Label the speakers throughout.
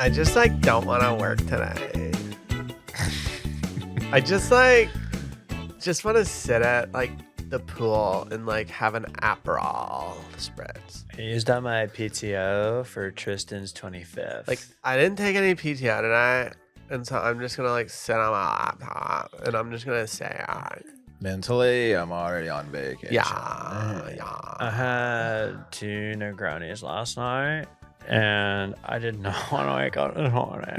Speaker 1: I just like don't want to work today. I just want to sit at like the pool and like have an Aperol spritz.
Speaker 2: I used up my PTO for Tristan's 25th.
Speaker 1: Like I didn't take any PTO tonight, and so I'm just gonna like sit on my laptop and I'm just gonna say,
Speaker 3: mentally, I'm already on vacation.
Speaker 1: yeah.
Speaker 2: I had 2 Negronis last night, and I did not want to wake up this morning.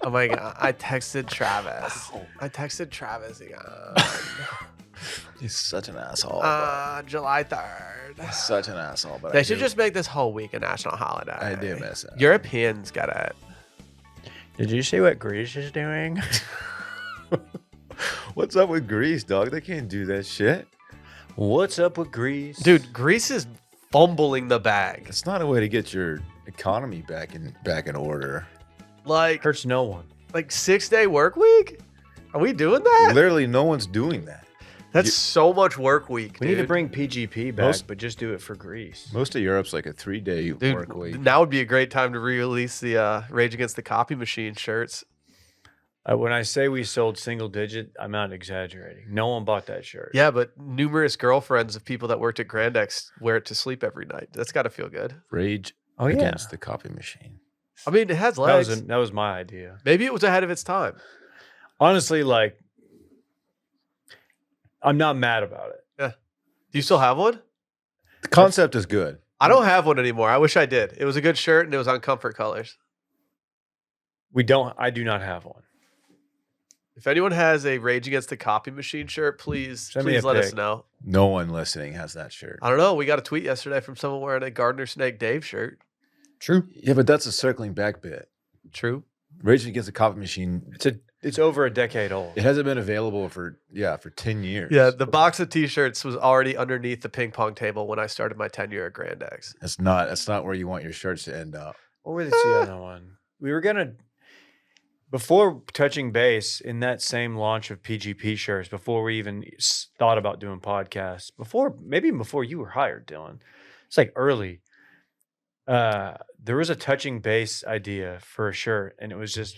Speaker 1: Oh my god! I texted Travis again.
Speaker 3: He's such an asshole.
Speaker 1: July 3rd.
Speaker 3: Such an asshole. But
Speaker 1: They should just make this whole week a national holiday.
Speaker 3: I do miss it.
Speaker 1: Europeans get it.
Speaker 2: Did you see what Greece is doing?
Speaker 3: What's up with Greece, dog? They can't do that shit.
Speaker 2: What's up with Greece?
Speaker 1: Dude, Greece is fumbling the bag.
Speaker 3: It's not a way to get your economy back in order.
Speaker 1: Like
Speaker 2: Hurts no one.
Speaker 1: like 6-day work week? Are we doing that?
Speaker 3: Literally, no one's doing that.
Speaker 1: That's so much work week,
Speaker 2: We
Speaker 1: dude.
Speaker 2: need to bring PGP back, but just do it for Greece.
Speaker 3: Most of Europe's like a 3-day
Speaker 1: Dude,
Speaker 3: work week.
Speaker 1: now would be a great time to re-release the Rage Against the Copy Machine shirts.
Speaker 2: When I say we sold single digit, I'm not exaggerating. No one bought that shirt.
Speaker 1: Yeah, but numerous girlfriends of people that worked at Grand X wear it to sleep every night. That's got to feel good.
Speaker 3: Rage against the copy machine.
Speaker 1: I mean, it has legs.
Speaker 2: That was my idea.
Speaker 1: Maybe it was ahead of its time.
Speaker 2: Honestly, like, I'm not mad about it.
Speaker 1: Do you still have one?
Speaker 3: The concept is good.
Speaker 1: I don't have one anymore. I wish I did. It was a good shirt and it was on Comfort Colors.
Speaker 2: I do not have one.
Speaker 1: If anyone has a Rage Against the Copy Machine shirt, please
Speaker 2: Send me a
Speaker 1: let us
Speaker 2: pic.
Speaker 1: know.
Speaker 3: No one listening has that shirt.
Speaker 1: I don't know. We got a tweet yesterday from someone wearing a Gardner Snake Dave shirt.
Speaker 2: True.
Speaker 3: Yeah, but that's a circling back bit.
Speaker 1: True.
Speaker 3: Rage Against the Copy Machine.
Speaker 2: It's over a decade old.
Speaker 3: It hasn't been available for 10 years.
Speaker 1: Yeah, the box of T-shirts was already underneath the ping pong table when I started my tenure at Grand X.
Speaker 3: That's not where you want your shirts to end up.
Speaker 2: What was the other one? We were gonna, before touching base in that same launch of PGP shirts, before we even thought about doing podcasts, maybe before you were hired, Dylan. It's like early. There was a touching bass idea for a shirt, and it was just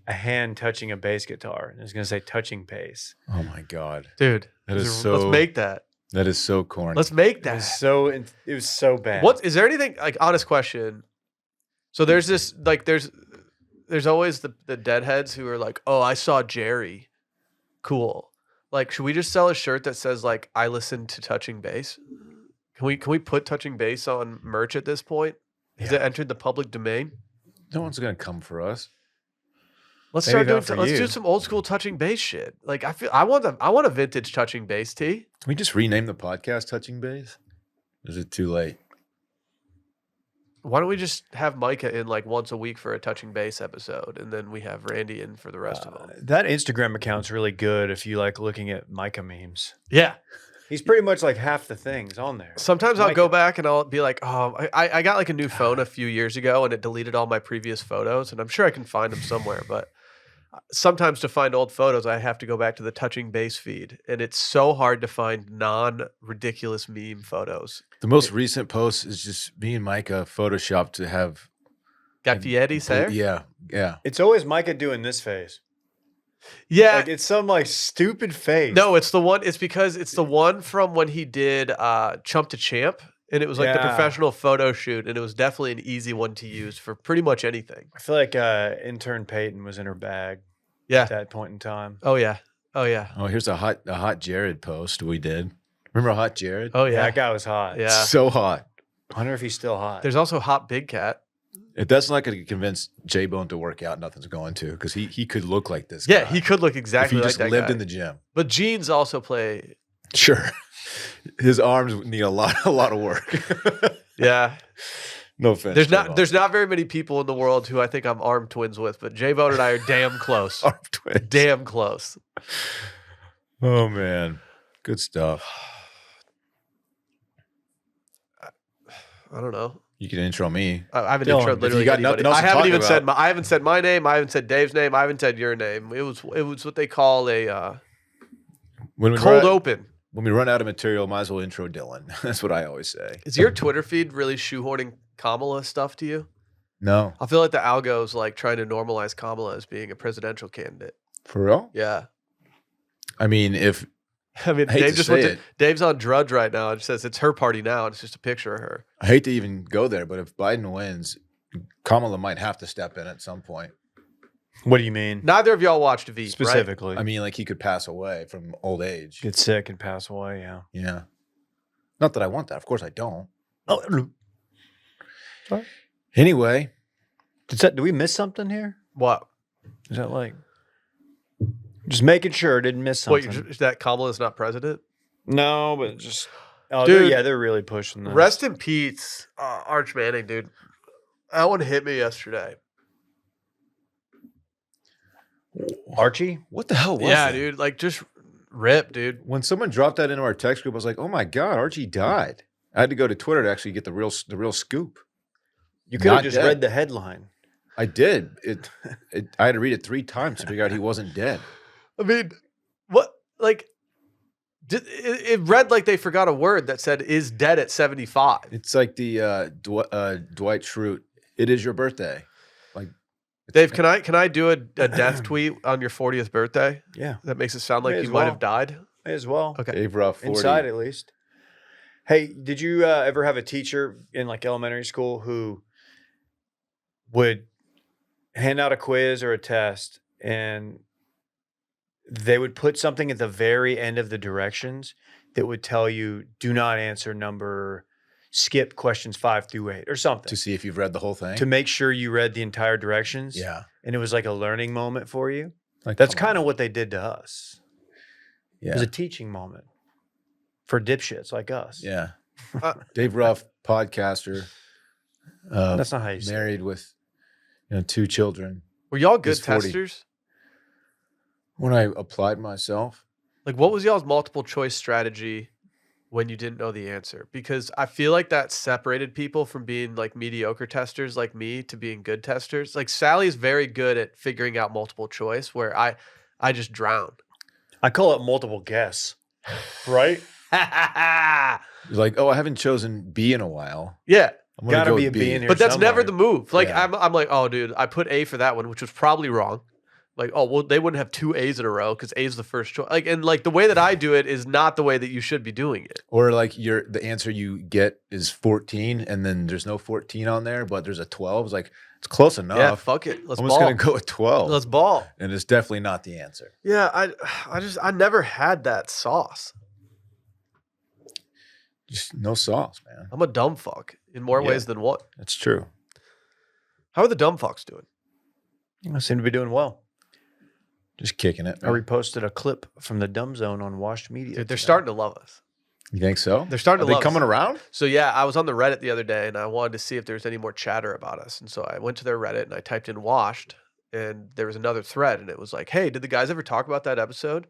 Speaker 2: a hand touching a bass guitar, and it was gonna say touching bass.
Speaker 3: Oh my god,
Speaker 1: Dude,
Speaker 3: let's
Speaker 1: make that.
Speaker 3: That is so corny.
Speaker 1: Let's make that.
Speaker 2: It was so bad.
Speaker 1: What is there anything like honest question? So there's this like there's always the deadheads who are like, oh, I saw Jerry. Cool. Like, should we just sell a shirt that says like I listened to touching bass? Can we put touching bass on merch at this point? Has it entered the public domain?
Speaker 3: No one's gonna come for us.
Speaker 1: Let's
Speaker 2: Maybe
Speaker 1: do some old school touching bass shit. Like I want a vintage touching bass tee.
Speaker 3: Can we just rename the podcast Touching Base? Is it too late?
Speaker 1: Why don't we just have Micah in like once a week for a touching bass episode, and then we have Randy in for the rest of them?
Speaker 2: That Instagram account's really good if you like looking at Micah memes.
Speaker 1: Yeah.
Speaker 2: He's pretty much like half the things on there.
Speaker 1: Sometimes I'll go back and I'll be like, oh, I got like a new phone a few years ago and it deleted all my previous photos, and I'm sure I can find them somewhere. But sometimes to find old photos, I have to go back to the touching base feed, and it's so hard to find non-ridiculous meme photos.
Speaker 3: The most recent post is just me and Micah photoshopped to have
Speaker 1: Got Fietti's hair?
Speaker 3: Yeah.
Speaker 2: It's always Micah doing this face.
Speaker 1: Yeah.
Speaker 2: Like it's some like stupid face.
Speaker 1: No, it's the one. It's because it's the one from when he did Chump to Champ, and it was like the professional photo shoot, and it was definitely an easy one to use for pretty much anything.
Speaker 2: I feel like intern Peyton was in her bag.
Speaker 1: Yeah.
Speaker 2: At that point in time.
Speaker 1: Oh yeah. Oh
Speaker 3: Here's a hot Jared post we did. Remember Hot Jared?
Speaker 1: Oh yeah.
Speaker 2: That guy was hot.
Speaker 1: Yeah.
Speaker 3: So hot.
Speaker 2: I wonder if he's still hot.
Speaker 1: There's also Hot Big Cat.
Speaker 3: If that's not going to convince J-Bone to work out, nothing's going to, because he could look like this guy.
Speaker 1: Yeah, he could look exactly
Speaker 3: if he
Speaker 1: like
Speaker 3: just
Speaker 1: that
Speaker 3: lived
Speaker 1: guy.
Speaker 3: in the gym.
Speaker 1: But jeans also play.
Speaker 3: Sure. His arms need a lot of work.
Speaker 1: Yeah.
Speaker 3: No offense.
Speaker 1: There's not very many people in the world who I think I'm arm twins with, but J-Bone and I are damn close.
Speaker 3: Arm twins.
Speaker 1: Damn close.
Speaker 3: Oh man. Good stuff.
Speaker 1: I don't know.
Speaker 3: You can intro me.
Speaker 1: I haven't
Speaker 3: Dylan,
Speaker 1: introed
Speaker 3: if
Speaker 1: literally
Speaker 3: you got
Speaker 1: anybody.
Speaker 3: nothing else
Speaker 1: I
Speaker 3: to
Speaker 1: haven't
Speaker 3: talk
Speaker 1: even said
Speaker 3: about.
Speaker 1: I haven't said my name. I haven't said Dave's name. I haven't said your name. It was what they call a cold open.
Speaker 3: When we run out of material, might as well intro Dylan. That's what I always say.
Speaker 1: Is your Twitter feed really shoehorning Kamala stuff to you?
Speaker 3: No,
Speaker 1: I feel like the algo's like trying to normalize Kamala as being a presidential candidate.
Speaker 3: for real.
Speaker 1: Yeah.
Speaker 3: I mean, if
Speaker 1: I mean,
Speaker 3: I hate
Speaker 1: Dave
Speaker 3: to
Speaker 1: just
Speaker 3: say
Speaker 1: went to
Speaker 3: it.
Speaker 1: Dave's on Drudge right now and says it's her party now, and it's just a picture of her.
Speaker 3: I hate to even go there, but if Biden wins, Kamala might have to step in at some point.
Speaker 2: What do you mean?
Speaker 1: Neither of y'all watched Veep, right?
Speaker 2: Specifically.
Speaker 3: I mean, like he could pass away from old age.
Speaker 2: Get sick and pass away, yeah.
Speaker 3: Yeah. Not that I want that. Of course I don't.
Speaker 2: Oh, sorry.
Speaker 3: Anyway,
Speaker 2: Do we miss something here?
Speaker 1: What?
Speaker 2: Is that like just making sure I didn't miss
Speaker 1: What?
Speaker 2: something?
Speaker 1: That Kamala is not president?
Speaker 2: No, but just oh,
Speaker 1: Dude,
Speaker 2: they're really pushing this.
Speaker 1: Rest in peace, Arch Manning, dude. That one hit me yesterday.
Speaker 2: Archie?
Speaker 3: what the hell was
Speaker 1: Yeah,
Speaker 3: that?
Speaker 1: dude. Like, just rip, dude.
Speaker 3: When someone dropped that into our text group, I was like, "Oh my god, Archie died." I had to go to Twitter to actually get the real scoop.
Speaker 2: You could have
Speaker 3: Not
Speaker 2: just
Speaker 3: dead.
Speaker 2: read the headline.
Speaker 3: I did. I had to read it 3 times to figure out he wasn't dead.
Speaker 1: I mean, what? Like, it read like they forgot a word that said "is dead at 75."
Speaker 3: It's like the Dwight Schrute. It is your birthday. Like,
Speaker 1: Dave, can I do a death tweet on your 40th birthday
Speaker 2: Yeah.
Speaker 1: that makes it sound like
Speaker 2: May
Speaker 1: you
Speaker 2: as
Speaker 1: might
Speaker 2: well.
Speaker 1: have died?
Speaker 2: May as well.
Speaker 1: Okay.
Speaker 3: Dave Ruff, 40.
Speaker 2: Inside at least. Hey, did you ever have a teacher in like elementary school who would hand out a quiz or a test and they would put something at the very end of the directions that would tell you do not answer skip questions 5 through 8 or something
Speaker 3: to see if you've read the whole thing.
Speaker 2: to make sure you read the entire directions?
Speaker 3: Yeah.
Speaker 2: And it was like a learning moment for you.
Speaker 3: Like,
Speaker 2: That's
Speaker 3: come
Speaker 2: kind of
Speaker 3: on.
Speaker 2: what they did to us.
Speaker 3: Yeah.
Speaker 2: It was a teaching moment for dipshits like us.
Speaker 3: Yeah.
Speaker 1: Uh,
Speaker 3: Dave Ruff, podcaster,
Speaker 2: That's not how you say it.
Speaker 3: married with 2 children.
Speaker 1: Were y'all good
Speaker 3: He's 40.
Speaker 1: testers?
Speaker 3: When I applied myself,
Speaker 1: Like, what was y'all's multiple choice strategy when you didn't know the answer? Because I feel like that separated people from being like mediocre testers like me to being good testers. Like, Sally's very good at figuring out multiple choice, where I just drown.
Speaker 2: I call it multiple guess, right?
Speaker 3: you're like, oh, I haven't chosen B in a while.
Speaker 1: Yeah.
Speaker 3: I'm gonna
Speaker 2: Gotta
Speaker 3: go
Speaker 2: be
Speaker 3: with
Speaker 2: a B in here.
Speaker 1: But that's never
Speaker 2: somewhere.
Speaker 1: the move. Like,
Speaker 3: Yeah.
Speaker 1: I'm like, oh, dude, I put A for that one, which was probably wrong. Like, oh, well, they wouldn't have 2 A's in a row because A's the first choice. Like, and like the way that I do it is not the way that you should be doing it.
Speaker 3: Or like the answer you get is 14, and then there's no 14 on there, but there's a 12. It's like it's close enough.
Speaker 1: Yeah, fuck it. Let's
Speaker 3: I'm
Speaker 1: ball.
Speaker 3: just gonna go with 12,
Speaker 1: Let's ball.
Speaker 3: and it's definitely not the answer.
Speaker 1: Yeah, I never had that sauce.
Speaker 3: Just no sauce, man.
Speaker 1: I'm a dumb fuck in more
Speaker 3: Yeah.
Speaker 1: ways than one.
Speaker 3: That's true.
Speaker 1: How are the dumb fucks doing?
Speaker 2: I seem to be doing well.
Speaker 3: Just kicking it.
Speaker 2: I reposted a clip from the Dumb Zone on Washed Media.
Speaker 1: Dude, they're
Speaker 2: today.
Speaker 1: starting to love us.
Speaker 3: You think so?
Speaker 1: They're starting
Speaker 3: Are
Speaker 1: to
Speaker 3: they
Speaker 1: love
Speaker 3: coming
Speaker 1: us.
Speaker 3: around?
Speaker 1: So yeah, I was on the Reddit the other day and I wanted to see if there's any more chatter about us. And so I went to their Reddit and I typed in washed and there was another thread and it was like, hey, did the guys ever talk about that episode?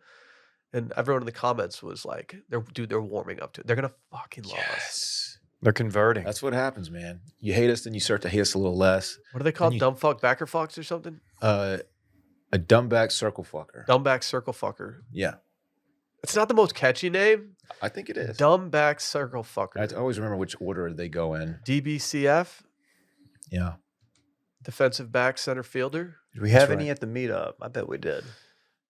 Speaker 1: And everyone in the comments was like, they're warming up to it. They're gonna fucking love us.
Speaker 3: Yes.
Speaker 2: They're converting.
Speaker 3: That's what happens, man. You hate us, then you start to hate us a little less.
Speaker 1: What are they called?
Speaker 3: you-
Speaker 1: Dumb fuck, backer fucks or something?
Speaker 3: A dumbback circle fucker.
Speaker 1: Dumbback circle fucker.
Speaker 3: Yeah,
Speaker 1: It's not the most catchy name.
Speaker 3: I think it is.
Speaker 1: Dumbback circle fucker.
Speaker 3: I always remember which order they go in.
Speaker 1: DBCF,
Speaker 3: Yeah.
Speaker 1: defensive back center fielder.
Speaker 2: Did we have
Speaker 3: That's
Speaker 2: any
Speaker 3: right.
Speaker 2: at the meetup? I bet we did.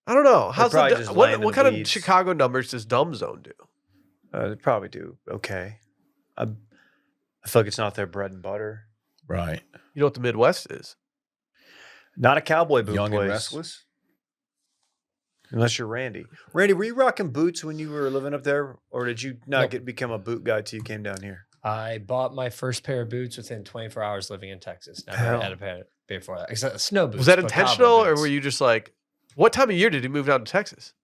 Speaker 1: I don't know. How's
Speaker 2: probably
Speaker 1: the,
Speaker 2: just laying in
Speaker 1: what
Speaker 2: the
Speaker 1: kind of
Speaker 2: weeds.
Speaker 1: Chicago numbers does Dumb Zone do?
Speaker 2: They probably do. Okay. I feel like it's not their bread and butter.
Speaker 3: Right.
Speaker 1: You know what the Midwest is?
Speaker 2: Not a cowboy boot
Speaker 3: Young
Speaker 2: place.
Speaker 3: and restless.
Speaker 2: Unless you're Randy. Randy, were you rocking boots when you were living up there? Or did you not
Speaker 4: Nope.
Speaker 2: become a boot guy till you came down here?
Speaker 4: I bought my first pair of boots within 24 hours living in Texas. Never
Speaker 2: Hell.
Speaker 4: had a pair before that. Except snow boots.
Speaker 1: Was that
Speaker 4: but cowboy
Speaker 1: intentional, or
Speaker 4: boots.
Speaker 1: were you just like, what time of year did you move down to Texas?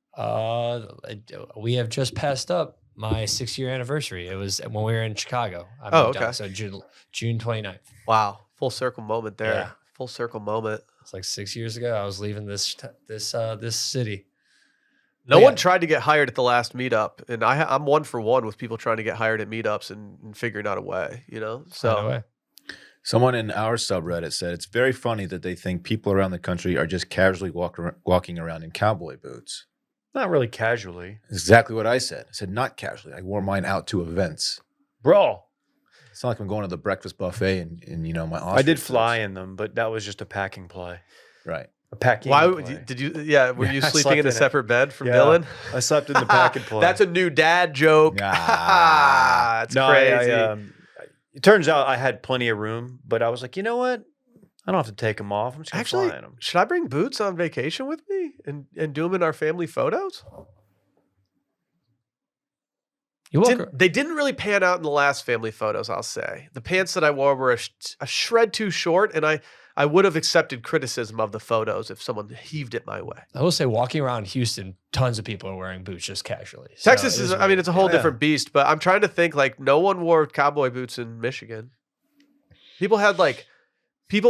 Speaker 4: We have just passed up my 6-year anniversary. It was when we were in Chicago. I
Speaker 1: Oh,
Speaker 4: moved down,
Speaker 1: okay.
Speaker 4: So June 29th.
Speaker 1: Wow, full circle moment there.
Speaker 4: Yeah.
Speaker 1: Full circle moment.
Speaker 4: It's like 6 years ago. I was leaving this city.
Speaker 1: No
Speaker 4: But
Speaker 1: one
Speaker 4: yeah.
Speaker 1: tried to get hired at the last meetup, and I'm 1 for 1 with people trying to get hired at meetups and figuring out a way. You know,
Speaker 4: By the
Speaker 1: so
Speaker 4: way.
Speaker 3: Someone in our subreddit said it's very funny that they think people around the country are just casually walking around in cowboy boots.
Speaker 2: Not really casually.
Speaker 3: Exactly what I said. I said not casually. I wore mine out to events.
Speaker 2: Bro.
Speaker 3: It's not like I'm going to the breakfast buffet and my
Speaker 2: I did
Speaker 3: ostrich
Speaker 2: fly
Speaker 3: suits.
Speaker 2: in them, but that was just a packing play.
Speaker 3: Right.
Speaker 2: A packing
Speaker 1: Why
Speaker 2: play.
Speaker 1: did you? Yeah, were you
Speaker 2: I
Speaker 1: sleeping
Speaker 2: slept
Speaker 1: in a
Speaker 2: in it.
Speaker 1: separate bed from
Speaker 2: Yeah.
Speaker 1: Dylan?
Speaker 2: I slept in the packing play.
Speaker 1: That's a new dad joke.
Speaker 3: Ah.
Speaker 1: That's
Speaker 2: No,
Speaker 1: crazy.
Speaker 2: it turns out I had plenty of room, but I was like, you know what? I don't have to take them off. I'm just going to
Speaker 1: Actually,
Speaker 2: fly in them.
Speaker 1: should I bring Boots on vacation with me and do them in our family photos?
Speaker 4: You walk.
Speaker 1: They didn't really pan out in the last family photos, I'll say. The pants that I wore were a shred too short, and I would have accepted criticism of the photos if someone heaved it my way.
Speaker 4: I will say, walking around Houston, tons of people are wearing boots just casually. So
Speaker 1: Texas
Speaker 4: it
Speaker 1: is, I
Speaker 4: weird.
Speaker 1: mean, it's a whole
Speaker 2: Yeah.
Speaker 1: different beast, but I'm trying to think, like, no one wore cowboy boots in Michigan. People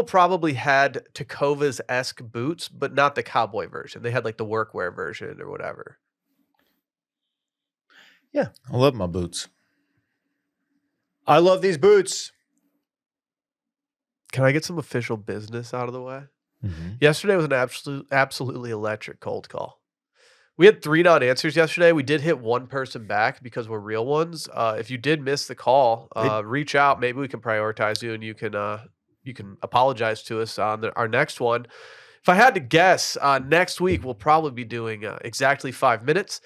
Speaker 1: probably had Tecovas-esque boots, but not the cowboy version. They had like the workwear version or whatever.
Speaker 3: I love my boots.
Speaker 2: I love these boots.
Speaker 1: Can I get some official business out of the way?
Speaker 3: Mm-hmm.
Speaker 1: Yesterday was an absolutely electric cold call. We had 3 non-answers yesterday. We did hit one person back because we're real ones. If you did miss the call, reach out. Maybe we can prioritize you, and you can apologize to us on our next one. If I had to guess, next week we'll probably be doing exactly 5 minutes,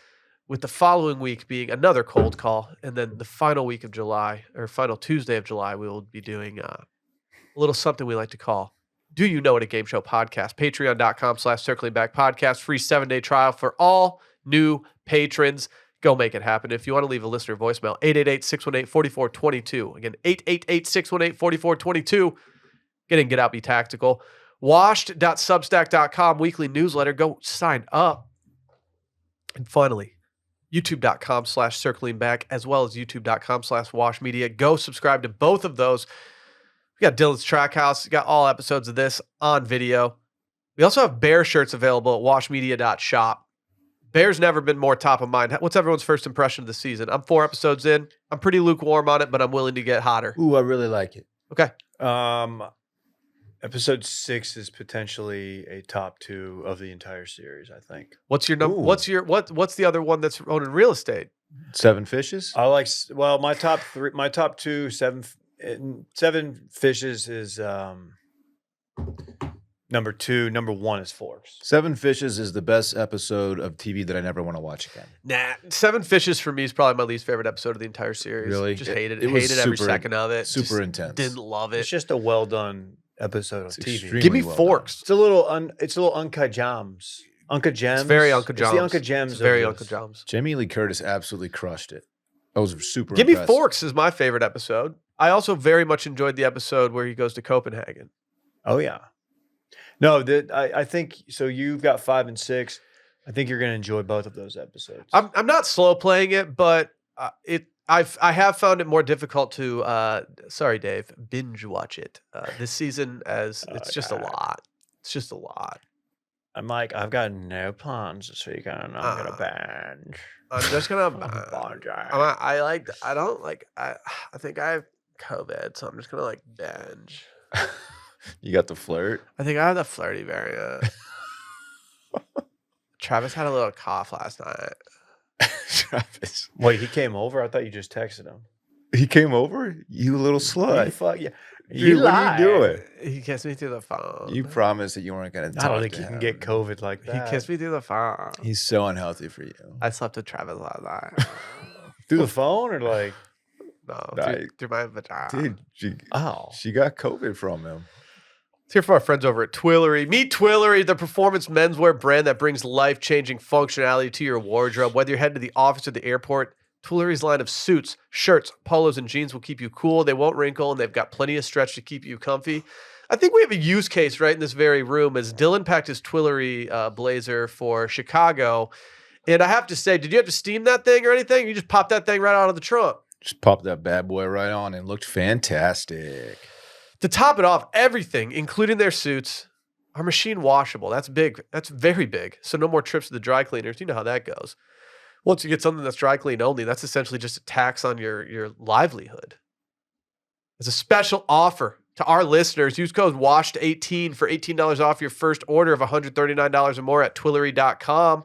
Speaker 1: with the following week being another cold call, and then the final week of July, or final Tuesday of July, we will be doing a little something we like to call Do You Know What a Game Show Podcast? Patreon.com/circlingbackpodcast. Free 7-day trial for all new patrons. Go make it happen. If you want to leave a listener voicemail, 888-618-4422. Again, 888-618-4422. Get in, get out, be tactical. Washed.substack.com weekly newsletter. Go sign up. And finally, youtube.com/circlingback, as well as youtube.com/washmedia. Go subscribe to both of those. We got Dylan's Track House. We got all episodes of this on video. We also have Bear shirts available at washmedia.shop. Bear's never been more top of mind. What's everyone's first impression of the season? I'm 4 episodes in. I'm pretty lukewarm on it, but I'm willing to get hotter.
Speaker 3: Ooh, I really like it.
Speaker 1: Okay.
Speaker 2: Episode 6 is potentially a top 2 of the entire series, I think.
Speaker 1: What's your number?
Speaker 3: Ooh.
Speaker 1: What's the other one that's owning real estate?
Speaker 3: 7 fishes?
Speaker 2: I like, well, my top 2, 7 fishes is number 2. Number 1 is Forks.
Speaker 3: 7 fishes is the best episode of TV that I never want to watch again.
Speaker 1: Nah, 7 Fishes for me is probably my least favorite episode of the entire series.
Speaker 3: Really?
Speaker 1: Just
Speaker 3: It
Speaker 1: hated it.
Speaker 3: was
Speaker 1: Hated every
Speaker 3: super-
Speaker 1: second of it.
Speaker 3: super
Speaker 1: Just
Speaker 3: intense.
Speaker 1: Didn't love
Speaker 2: It's
Speaker 1: it.
Speaker 2: just a well done episode of
Speaker 3: It's
Speaker 2: TV.
Speaker 3: extremely
Speaker 1: Give me
Speaker 3: well
Speaker 1: Forks.
Speaker 2: It's a little Uncut Gems. Uncut Gems.
Speaker 1: It's very Uncle
Speaker 2: It's
Speaker 1: John's.
Speaker 2: the Uncut Gems.
Speaker 1: It's very
Speaker 2: of
Speaker 1: Uncle
Speaker 2: this.
Speaker 1: John's.
Speaker 3: Jamie Lee Curtis absolutely crushed it. I was super
Speaker 1: Give me
Speaker 3: impressed.
Speaker 1: Forks is my favorite episode. I also very much enjoyed the episode where he goes to Copenhagen.
Speaker 2: Oh yeah. No, I think so. You've got 5 and 6. I think you're going to enjoy both of those episodes.
Speaker 1: I'm not slow playing it, but I have found it more difficult to sorry Dave, binge watch it this season, as it's just a lot. It's just a lot.
Speaker 2: I'm like, I've got no plans this week, and I'm gonna binge.
Speaker 1: I'm just gonna
Speaker 2: Binge.
Speaker 1: I think I have COVID, so I'm just gonna like binge.
Speaker 3: You got the flirt?
Speaker 1: I think I have the flirty variant. Travis had a little cough last night.
Speaker 3: Travis.
Speaker 2: Wait, he came over? I thought you just texted him.
Speaker 3: He came over? You little
Speaker 2: You
Speaker 3: slut.
Speaker 2: fuck yeah.
Speaker 3: Dude, what are you doing?
Speaker 1: He kissed me through the phone.
Speaker 3: You promised that you weren't going to talk
Speaker 2: I don't think
Speaker 3: to
Speaker 2: you can
Speaker 3: him.
Speaker 2: get COVID like
Speaker 1: He
Speaker 2: that.
Speaker 1: kissed me through the phone.
Speaker 3: He's so unhealthy for you.
Speaker 1: I slept with Travis last night.
Speaker 2: Through the phone or like?
Speaker 1: No,
Speaker 3: Nah,
Speaker 1: through my vagina.
Speaker 3: Dude,
Speaker 2: Oh,
Speaker 3: she got COVID from him.
Speaker 1: Let's hear from our friends over at Twillery. Meet Twillery, the performance menswear brand that brings life-changing functionality to your wardrobe. Whether you're heading to the office or the airport, Twillery's line of suits, shirts, polos, and jeans will keep you cool. They won't wrinkle, and they've got plenty of stretch to keep you comfy. I think we have a use case right in this very room, as Dylan packed his Twillery blazer for Chicago. And I have to say, did you have to steam that thing or anything? You just popped that thing right out of the trunk.
Speaker 3: Just popped that bad boy right on and looked fantastic.
Speaker 1: To top it off, everything, including their suits, are machine washable. That's big. That's very big. So no more trips to the dry cleaners. You know how that goes. Once you get something that's dry clean only, that's essentially just a tax on your livelihood. As a special offer to our listeners, use code WASHED18 for $18 off your first order of $139 or more at Twillery.com.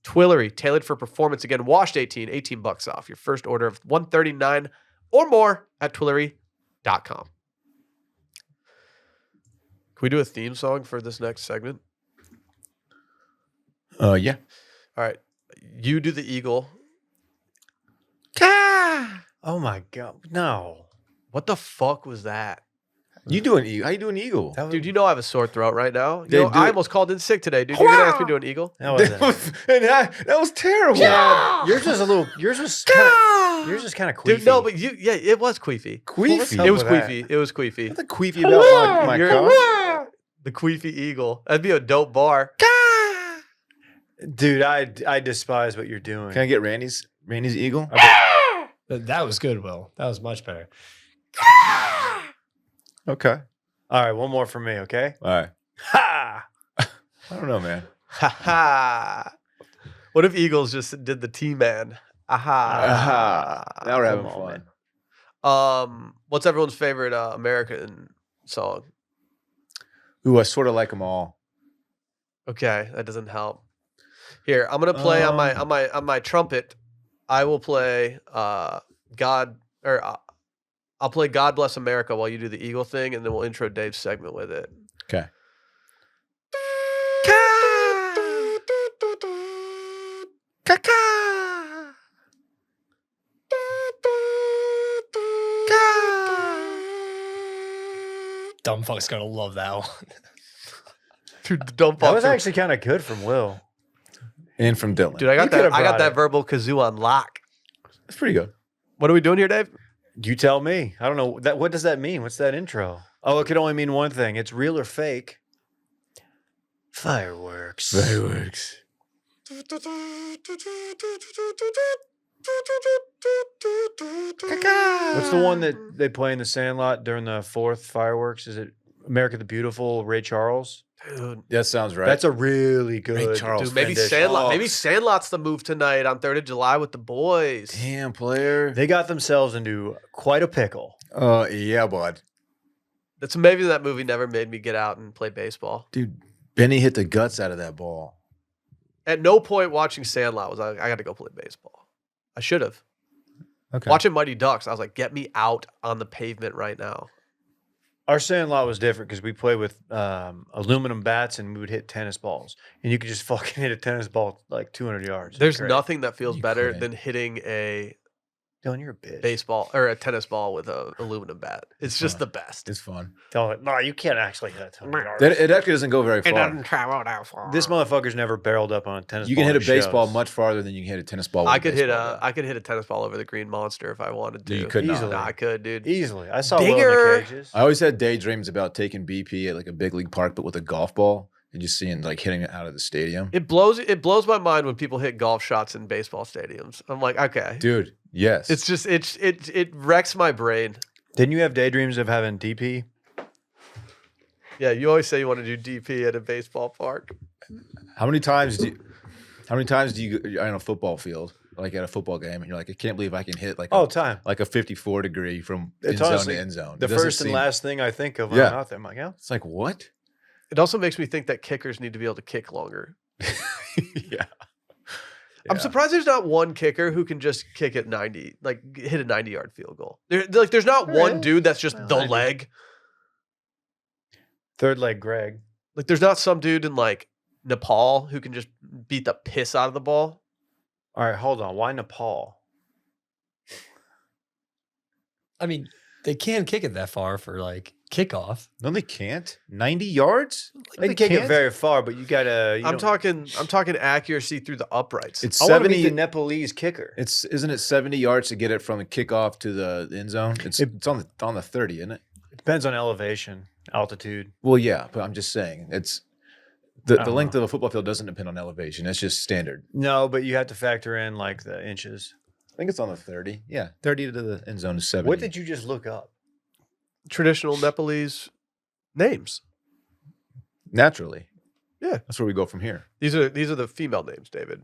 Speaker 1: Twillery, tailored for performance. Again, WASHED18, $18 off your first order of $139 or more at Twillory.com. Can we do a theme song for this next segment?
Speaker 3: Yeah.
Speaker 1: All right. You do the eagle.
Speaker 2: Oh my god, no!
Speaker 1: What the fuck was that?
Speaker 3: You do an eagle. How you do an eagle?
Speaker 2: That was,
Speaker 1: Dude, you know I have a sore throat right now. You
Speaker 3: Dave,
Speaker 1: know,
Speaker 3: do
Speaker 1: I
Speaker 3: it.
Speaker 1: almost called in sick today, dude. You're going to ask me to do an eagle?
Speaker 2: that was
Speaker 3: that was terrible.
Speaker 2: yours was a little. Yours was kind of queefy.
Speaker 1: Dude, no, but it was queefy.
Speaker 3: Queefy.
Speaker 1: It was
Speaker 2: with that?
Speaker 1: queefy. It was queefy.
Speaker 3: Nothing queefy about my
Speaker 1: You're-
Speaker 3: car.
Speaker 1: The queefy eagle. That'd be a dope bar.
Speaker 2: Dude, I despise what you're doing.
Speaker 3: Can I get Randy's eagle?
Speaker 4: That was good, Will. That was much better.
Speaker 3: Okay.
Speaker 2: All right, one more from me, okay?
Speaker 3: All right.
Speaker 2: Ha!
Speaker 3: I don't know, man.
Speaker 1: Ha ha. What if Eagles just did the T-Man? Aha.
Speaker 3: Now we're having
Speaker 2: Come on,
Speaker 3: fun.
Speaker 1: What's everyone's favorite American song?
Speaker 3: Ooh, I sort of like them all.
Speaker 1: Okay, that doesn't help. Here, I'm gonna play on my trumpet. I will play I'll play God Bless America while you do the Eagle thing, and then we'll intro Dave's segment with it.
Speaker 3: Okay.
Speaker 4: Dumb fuck's gonna love that one.
Speaker 1: Dude, the dumb
Speaker 2: That was
Speaker 1: fucks are-
Speaker 2: actually kind of good from Will.
Speaker 3: And from Dylan.
Speaker 1: Dude, I got
Speaker 2: You could've
Speaker 1: that. I got
Speaker 2: brought
Speaker 1: that
Speaker 2: it.
Speaker 1: verbal kazoo on lock.
Speaker 3: That's pretty good.
Speaker 1: What are we doing here, Dave?
Speaker 2: You tell me. I don't know that. What does that mean? What's that intro? Oh, it could only mean one thing. It's real or fake. Fireworks.
Speaker 3: Fireworks.
Speaker 2: What's the one that they play in the Sandlot during the 4th fireworks? Is it America the Beautiful, Ray Charles?
Speaker 1: Dude,
Speaker 3: That sounds right.
Speaker 2: That's a really good.
Speaker 3: Charles.
Speaker 1: dude, maybe
Speaker 2: rendition.
Speaker 1: Sandlot. Maybe Sandlot's the move tonight on 3rd of July with the boys.
Speaker 3: Damn, player.
Speaker 2: They got themselves into quite a pickle.
Speaker 3: Yeah, bud.
Speaker 1: That's maybe that movie never made me get out and play baseball.
Speaker 3: Dude, Benny hit the guts out of that ball.
Speaker 1: At no point watching Sandlot was I got to go play baseball. I should have.
Speaker 3: Okay.
Speaker 1: Watching Mighty Ducks, I was like, get me out on the pavement right now.
Speaker 2: Our Sandlot was different because we played with aluminum bats and we would hit tennis balls. And you could just fucking hit a tennis ball like 200 yards.
Speaker 1: There's
Speaker 2: Great.
Speaker 1: nothing that feels
Speaker 3: You
Speaker 1: better
Speaker 3: couldn't.
Speaker 1: than hitting a
Speaker 2: Dylan, you're a bitch.
Speaker 1: baseball or a tennis ball with a aluminum bat. It's just
Speaker 3: fun.
Speaker 1: the best.
Speaker 3: It's fun.
Speaker 2: Dylan, no, you can't actually hit a 200 yards.
Speaker 3: It actually doesn't go very far.
Speaker 1: travel that far.
Speaker 2: This motherfucker's never barreled up on a tennis
Speaker 3: You
Speaker 2: ball.
Speaker 3: can hit a
Speaker 2: in
Speaker 3: baseball
Speaker 2: shows.
Speaker 3: much farther than you can hit a tennis ball. With
Speaker 1: I
Speaker 3: a
Speaker 1: could hit
Speaker 3: baseball
Speaker 1: a
Speaker 3: bat.
Speaker 1: I could hit a tennis ball over the green monster if I wanted to.
Speaker 3: You could not.
Speaker 2: Easily.
Speaker 1: Nah, I could, dude.
Speaker 2: Easily. I saw Will in
Speaker 1: Dinger.
Speaker 2: the cages.
Speaker 3: I always had daydreams about taking BP at like a big league park, but with a golf ball and just seeing like hitting it out of the stadium.
Speaker 1: It blows my mind when people hit golf shots in baseball stadiums. I'm like, okay.
Speaker 3: Dude, yes.
Speaker 1: It's just it wrecks my brain.
Speaker 2: Didn't you have daydreams of having DP?
Speaker 1: Yeah, you always say you want to do DP at a baseball park.
Speaker 3: How many times do you you're on a football field, like at a football game, and you're like, I can't believe I can hit like
Speaker 2: Time.
Speaker 3: a 54 degree from
Speaker 2: It's
Speaker 3: end zone
Speaker 2: honestly
Speaker 3: to end zone.
Speaker 2: The
Speaker 3: It doesn't
Speaker 2: first and
Speaker 3: seem-
Speaker 2: last thing I think of when
Speaker 3: Yeah.
Speaker 2: I'm out there. I'm like, yeah.
Speaker 3: It's like what?
Speaker 1: It also makes me think that kickers need to be able to kick longer.
Speaker 3: Yeah.
Speaker 1: I'm surprised there's not one kicker who can just kick at 90, like hit a 90-yard field goal. There's not one
Speaker 2: Really?
Speaker 1: dude that's just
Speaker 2: Well,
Speaker 1: the
Speaker 2: 90.
Speaker 1: leg.
Speaker 2: Third leg Greg.
Speaker 1: Like there's not some dude in like Nepal who can just beat the piss out of the ball.
Speaker 2: All right, hold on. Why Nepal?
Speaker 4: I mean, they can kick it that far for like kickoff.
Speaker 3: No, they can't. 90 yards?
Speaker 2: They can kick it very far, but you gotta.
Speaker 1: I'm talking accuracy through the uprights.
Speaker 3: It's
Speaker 2: I want to
Speaker 3: 70.
Speaker 2: be the Nepalese kicker.
Speaker 3: Isn't it 70 yards to get it from the kickoff to the end zone? It's on the 30, isn't it?
Speaker 2: It depends on elevation, altitude.
Speaker 3: Well, yeah, but I'm just saying it's
Speaker 2: I
Speaker 3: the
Speaker 2: don't
Speaker 3: length
Speaker 2: know.
Speaker 3: of a football field doesn't depend on elevation. It's just standard.
Speaker 2: No, but you have to factor in like the inches.
Speaker 3: I think it's on the 30. Yeah, 30 to the end zone is 70.
Speaker 2: What did you just look up?
Speaker 1: Traditional Nepalese names.
Speaker 3: Naturally.
Speaker 1: Yeah.
Speaker 3: That's where we go from here.
Speaker 1: These are the female names, David.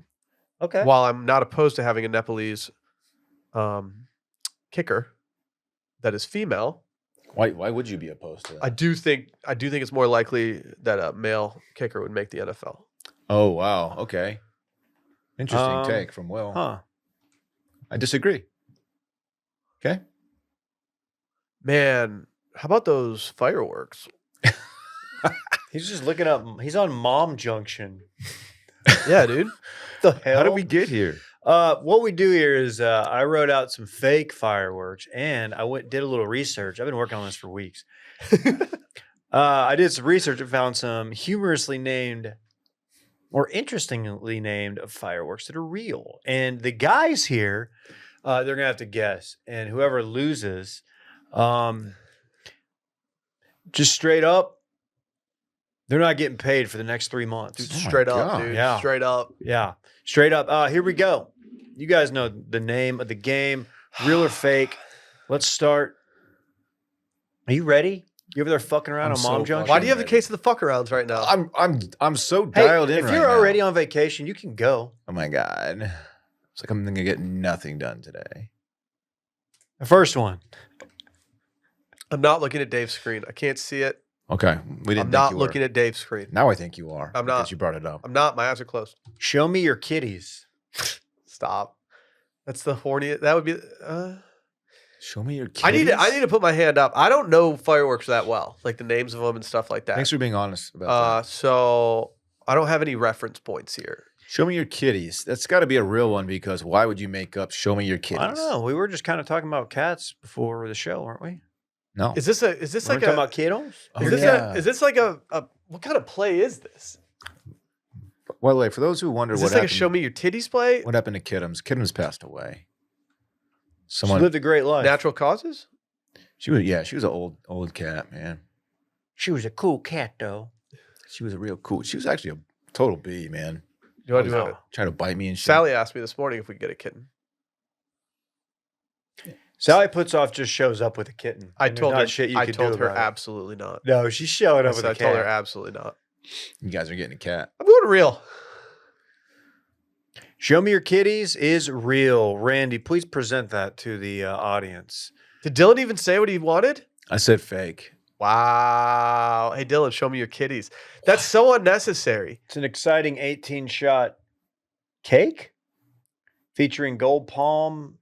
Speaker 2: Okay.
Speaker 1: While I'm not opposed to having a Nepalese kicker that is female,
Speaker 3: Why would you be opposed to that?
Speaker 1: I do think it's more likely that a male kicker would make the NFL.
Speaker 3: Oh, wow. Okay. Interesting take from Will.
Speaker 2: Huh.
Speaker 3: I disagree. Okay.
Speaker 1: Man, how about those fireworks?
Speaker 2: He's just looking up. He's on Mom Junction.
Speaker 1: Yeah, dude.
Speaker 2: The hell?
Speaker 3: How did we get here?
Speaker 2: What we do here is I wrote out some fake fireworks, and I did a little research. I've been working on this for weeks. I did some research and found some humorously named or interestingly named fireworks that are real. And the guys here, they're gonna have to guess, and whoever loses, just straight up, they're not getting paid for the next 3 months.
Speaker 1: Dude,
Speaker 3: Oh my
Speaker 1: straight up,
Speaker 3: God.
Speaker 1: dude.
Speaker 2: Yeah.
Speaker 1: Straight up.
Speaker 2: Yeah, straight up. Here we go. You guys know the name of the game, real or fake. Let's start. Are you ready? You over there fucking around
Speaker 3: I'm
Speaker 2: on
Speaker 3: so
Speaker 2: Mom Junction?
Speaker 1: Why do you have the
Speaker 3: ready.
Speaker 1: case of the fuck arounds right now?
Speaker 3: I'm so
Speaker 2: Hey,
Speaker 3: dialed in
Speaker 2: if
Speaker 3: right
Speaker 2: you're
Speaker 3: now.
Speaker 2: already on vacation, you can go.
Speaker 3: Oh my God. It's like I'm gonna get nothing done today.
Speaker 2: The first one.
Speaker 1: I'm not looking at Dave's screen. I can't see it.
Speaker 3: Okay. We didn't
Speaker 1: I'm
Speaker 3: think
Speaker 1: not
Speaker 3: you
Speaker 1: looking
Speaker 3: were.
Speaker 1: at Dave's screen.
Speaker 3: Now I think you are.
Speaker 1: I'm
Speaker 3: because
Speaker 1: not.
Speaker 3: You brought it up.
Speaker 1: I'm not. My eyes are closed.
Speaker 2: Show me your kitties.
Speaker 1: Stop. That's the horniest. That would be.
Speaker 3: Show me your kitties.
Speaker 1: I need to put my hand up. I don't know fireworks that well, like the names of them and stuff like that.
Speaker 3: Thanks for being honest about that.
Speaker 1: So I don't have any reference points here.
Speaker 3: Show me your kitties. That's got to be a real one because why would you make up show me your kitties?
Speaker 2: I don't know. We were just kind of talking about cats before the show, weren't we?
Speaker 3: No.
Speaker 1: Is this
Speaker 2: We're
Speaker 1: like
Speaker 2: talking
Speaker 1: a
Speaker 2: about kiddos?
Speaker 3: Oh,
Speaker 1: is this
Speaker 3: yeah.
Speaker 1: is this like a what kind of play is this?
Speaker 3: By the way, for those who wonder
Speaker 1: Is
Speaker 3: what
Speaker 1: this like a
Speaker 3: happened,
Speaker 1: show me your titties play?
Speaker 3: what happened to Kiddums passed away.
Speaker 2: She
Speaker 3: Someone
Speaker 2: lived a great life.
Speaker 1: Natural causes?
Speaker 3: she was an old cat, man.
Speaker 2: She was a cool cat, though.
Speaker 3: She was a real cool. She was actually a total bee, man.
Speaker 1: You want to do
Speaker 2: Wow.
Speaker 1: it?
Speaker 3: Trying to bite me and shit.
Speaker 1: Sally asked me this morning if we could get a kitten.
Speaker 2: Sally puts off just shows up with a kitten.
Speaker 1: I
Speaker 2: and there's
Speaker 1: told
Speaker 2: not
Speaker 1: her.
Speaker 2: shit you
Speaker 1: I
Speaker 2: could
Speaker 1: told
Speaker 2: do
Speaker 1: her
Speaker 2: about it.
Speaker 1: absolutely not.
Speaker 2: No, she's showing
Speaker 1: I
Speaker 2: up with
Speaker 1: said-
Speaker 2: a
Speaker 1: I
Speaker 2: cat.
Speaker 1: told her absolutely not.
Speaker 3: You guys are getting a cat.
Speaker 1: I'm going real.
Speaker 2: Show me your kitties is real. Randy, please present that to the audience.
Speaker 1: Did Dylan even say what he wanted?
Speaker 3: I said fake.
Speaker 1: Wow. Hey Dylan, show me your kitties. That's so unnecessary.
Speaker 2: It's an exciting 18-shot cake featuring gold palm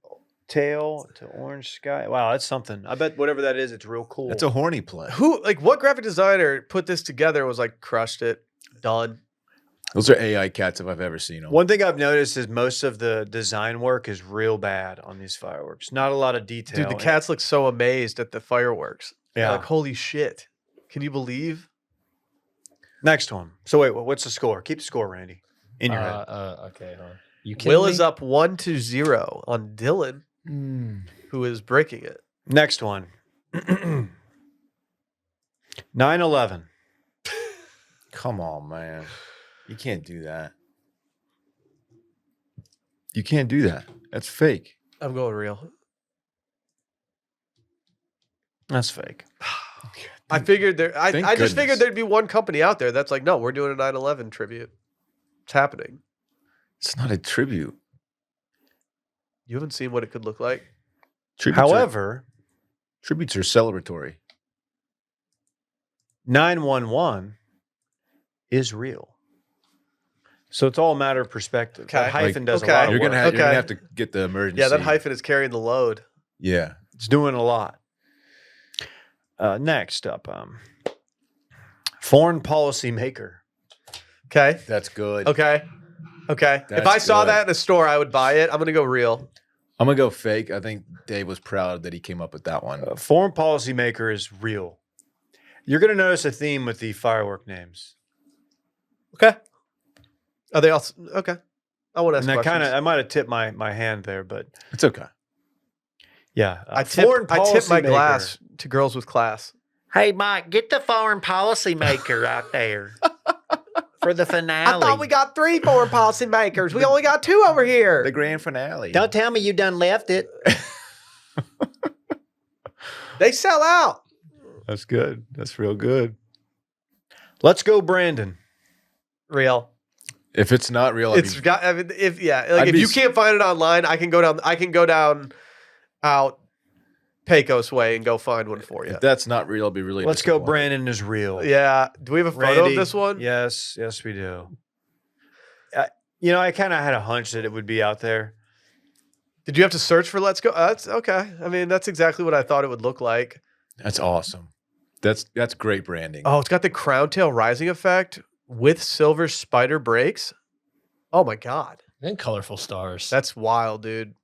Speaker 2: tail to orange sky. Wow, that's something. I bet whatever that is, it's real cool.
Speaker 3: That's a horny play.
Speaker 1: What graphic designer put this together and was like, crushed it, done?
Speaker 3: Those are AI cats if I've ever seen them.
Speaker 2: One thing I've noticed is most of the design work is real bad on these fireworks. Not a lot of detail.
Speaker 1: Dude, the cats look so amazed at the fireworks. They're
Speaker 2: Yeah.
Speaker 1: like, holy shit. Can you believe?
Speaker 2: Next one. So wait, what's the score? Keep the score, Randy. In your head.
Speaker 4: Okay, hold on. You
Speaker 1: Will
Speaker 4: kidding
Speaker 1: is
Speaker 4: me?
Speaker 1: up 1-0 on Dylan, who is breaking it.
Speaker 2: Next one. 9/11.
Speaker 3: Come on, man. You can't do that. You can't do that. That's fake.
Speaker 1: I'm going real.
Speaker 2: That's fake.
Speaker 1: I figured
Speaker 3: Thank
Speaker 1: I just figured
Speaker 3: goodness.
Speaker 1: there'd be one company out there that's like, no, we're doing a 9/11 tribute. It's happening.
Speaker 3: It's not a tribute.
Speaker 1: You haven't seen what it could look like?
Speaker 2: However,
Speaker 3: tributes are celebratory.
Speaker 2: 911 is real. So it's all a matter of perspective. That
Speaker 1: Okay.
Speaker 2: hyphen does a
Speaker 1: Okay.
Speaker 2: lot of
Speaker 3: You're
Speaker 2: work.
Speaker 3: gonna have to get the emergency.
Speaker 1: Yeah, that hyphen is carrying the load.
Speaker 3: Yeah.
Speaker 2: It's doing a lot. Next up, foreign policy maker.
Speaker 1: Okay.
Speaker 3: That's good.
Speaker 1: Okay. If
Speaker 3: That's
Speaker 1: I saw
Speaker 3: good.
Speaker 1: that in a store, I would buy it. I'm gonna go real.
Speaker 3: I'm gonna go fake. I think Dave was proud that he came up with that one.
Speaker 2: Foreign policy maker is real. You're going to notice a theme with the firework names.
Speaker 1: Okay. Are they all okay? I want to ask
Speaker 2: And that
Speaker 1: questions.
Speaker 2: I might have tipped my hand there, but
Speaker 3: It's okay.
Speaker 2: yeah.
Speaker 1: I tip my glass to girls with class.
Speaker 5: Hey, Mike, get the foreign policy maker out there for the finale.
Speaker 1: got 3 foreign policy makers. We only got 2 over here.
Speaker 3: The grand finale.
Speaker 5: Don't tell me you done left it.
Speaker 1: They sell out.
Speaker 3: That's good. That's real good.
Speaker 2: Let's go, Brandon.
Speaker 1: Real.
Speaker 3: If it's not real,
Speaker 1: It's got. I mean, if
Speaker 3: I'd
Speaker 1: if
Speaker 3: be
Speaker 1: you
Speaker 3: s-
Speaker 1: can't find it online, I can go down out Pecos way and go find one for you.
Speaker 3: if that's not real, I'll be really.
Speaker 2: Let's go,
Speaker 3: disappointed.
Speaker 2: Brandon is real.
Speaker 1: Yeah. Do we have a photo
Speaker 2: Randy,
Speaker 1: of this one?
Speaker 2: Yes, we do. I kind of had a hunch that it would be out there.
Speaker 1: Did you have to search for Let's Go? That's okay. I mean, that's exactly what I thought it would look like.
Speaker 3: That's awesome. That's great branding.
Speaker 1: Oh, it's got the crown tail rising effect with silver spider brakes. Oh my god,
Speaker 4: And colorful stars.
Speaker 1: that's wild, dude.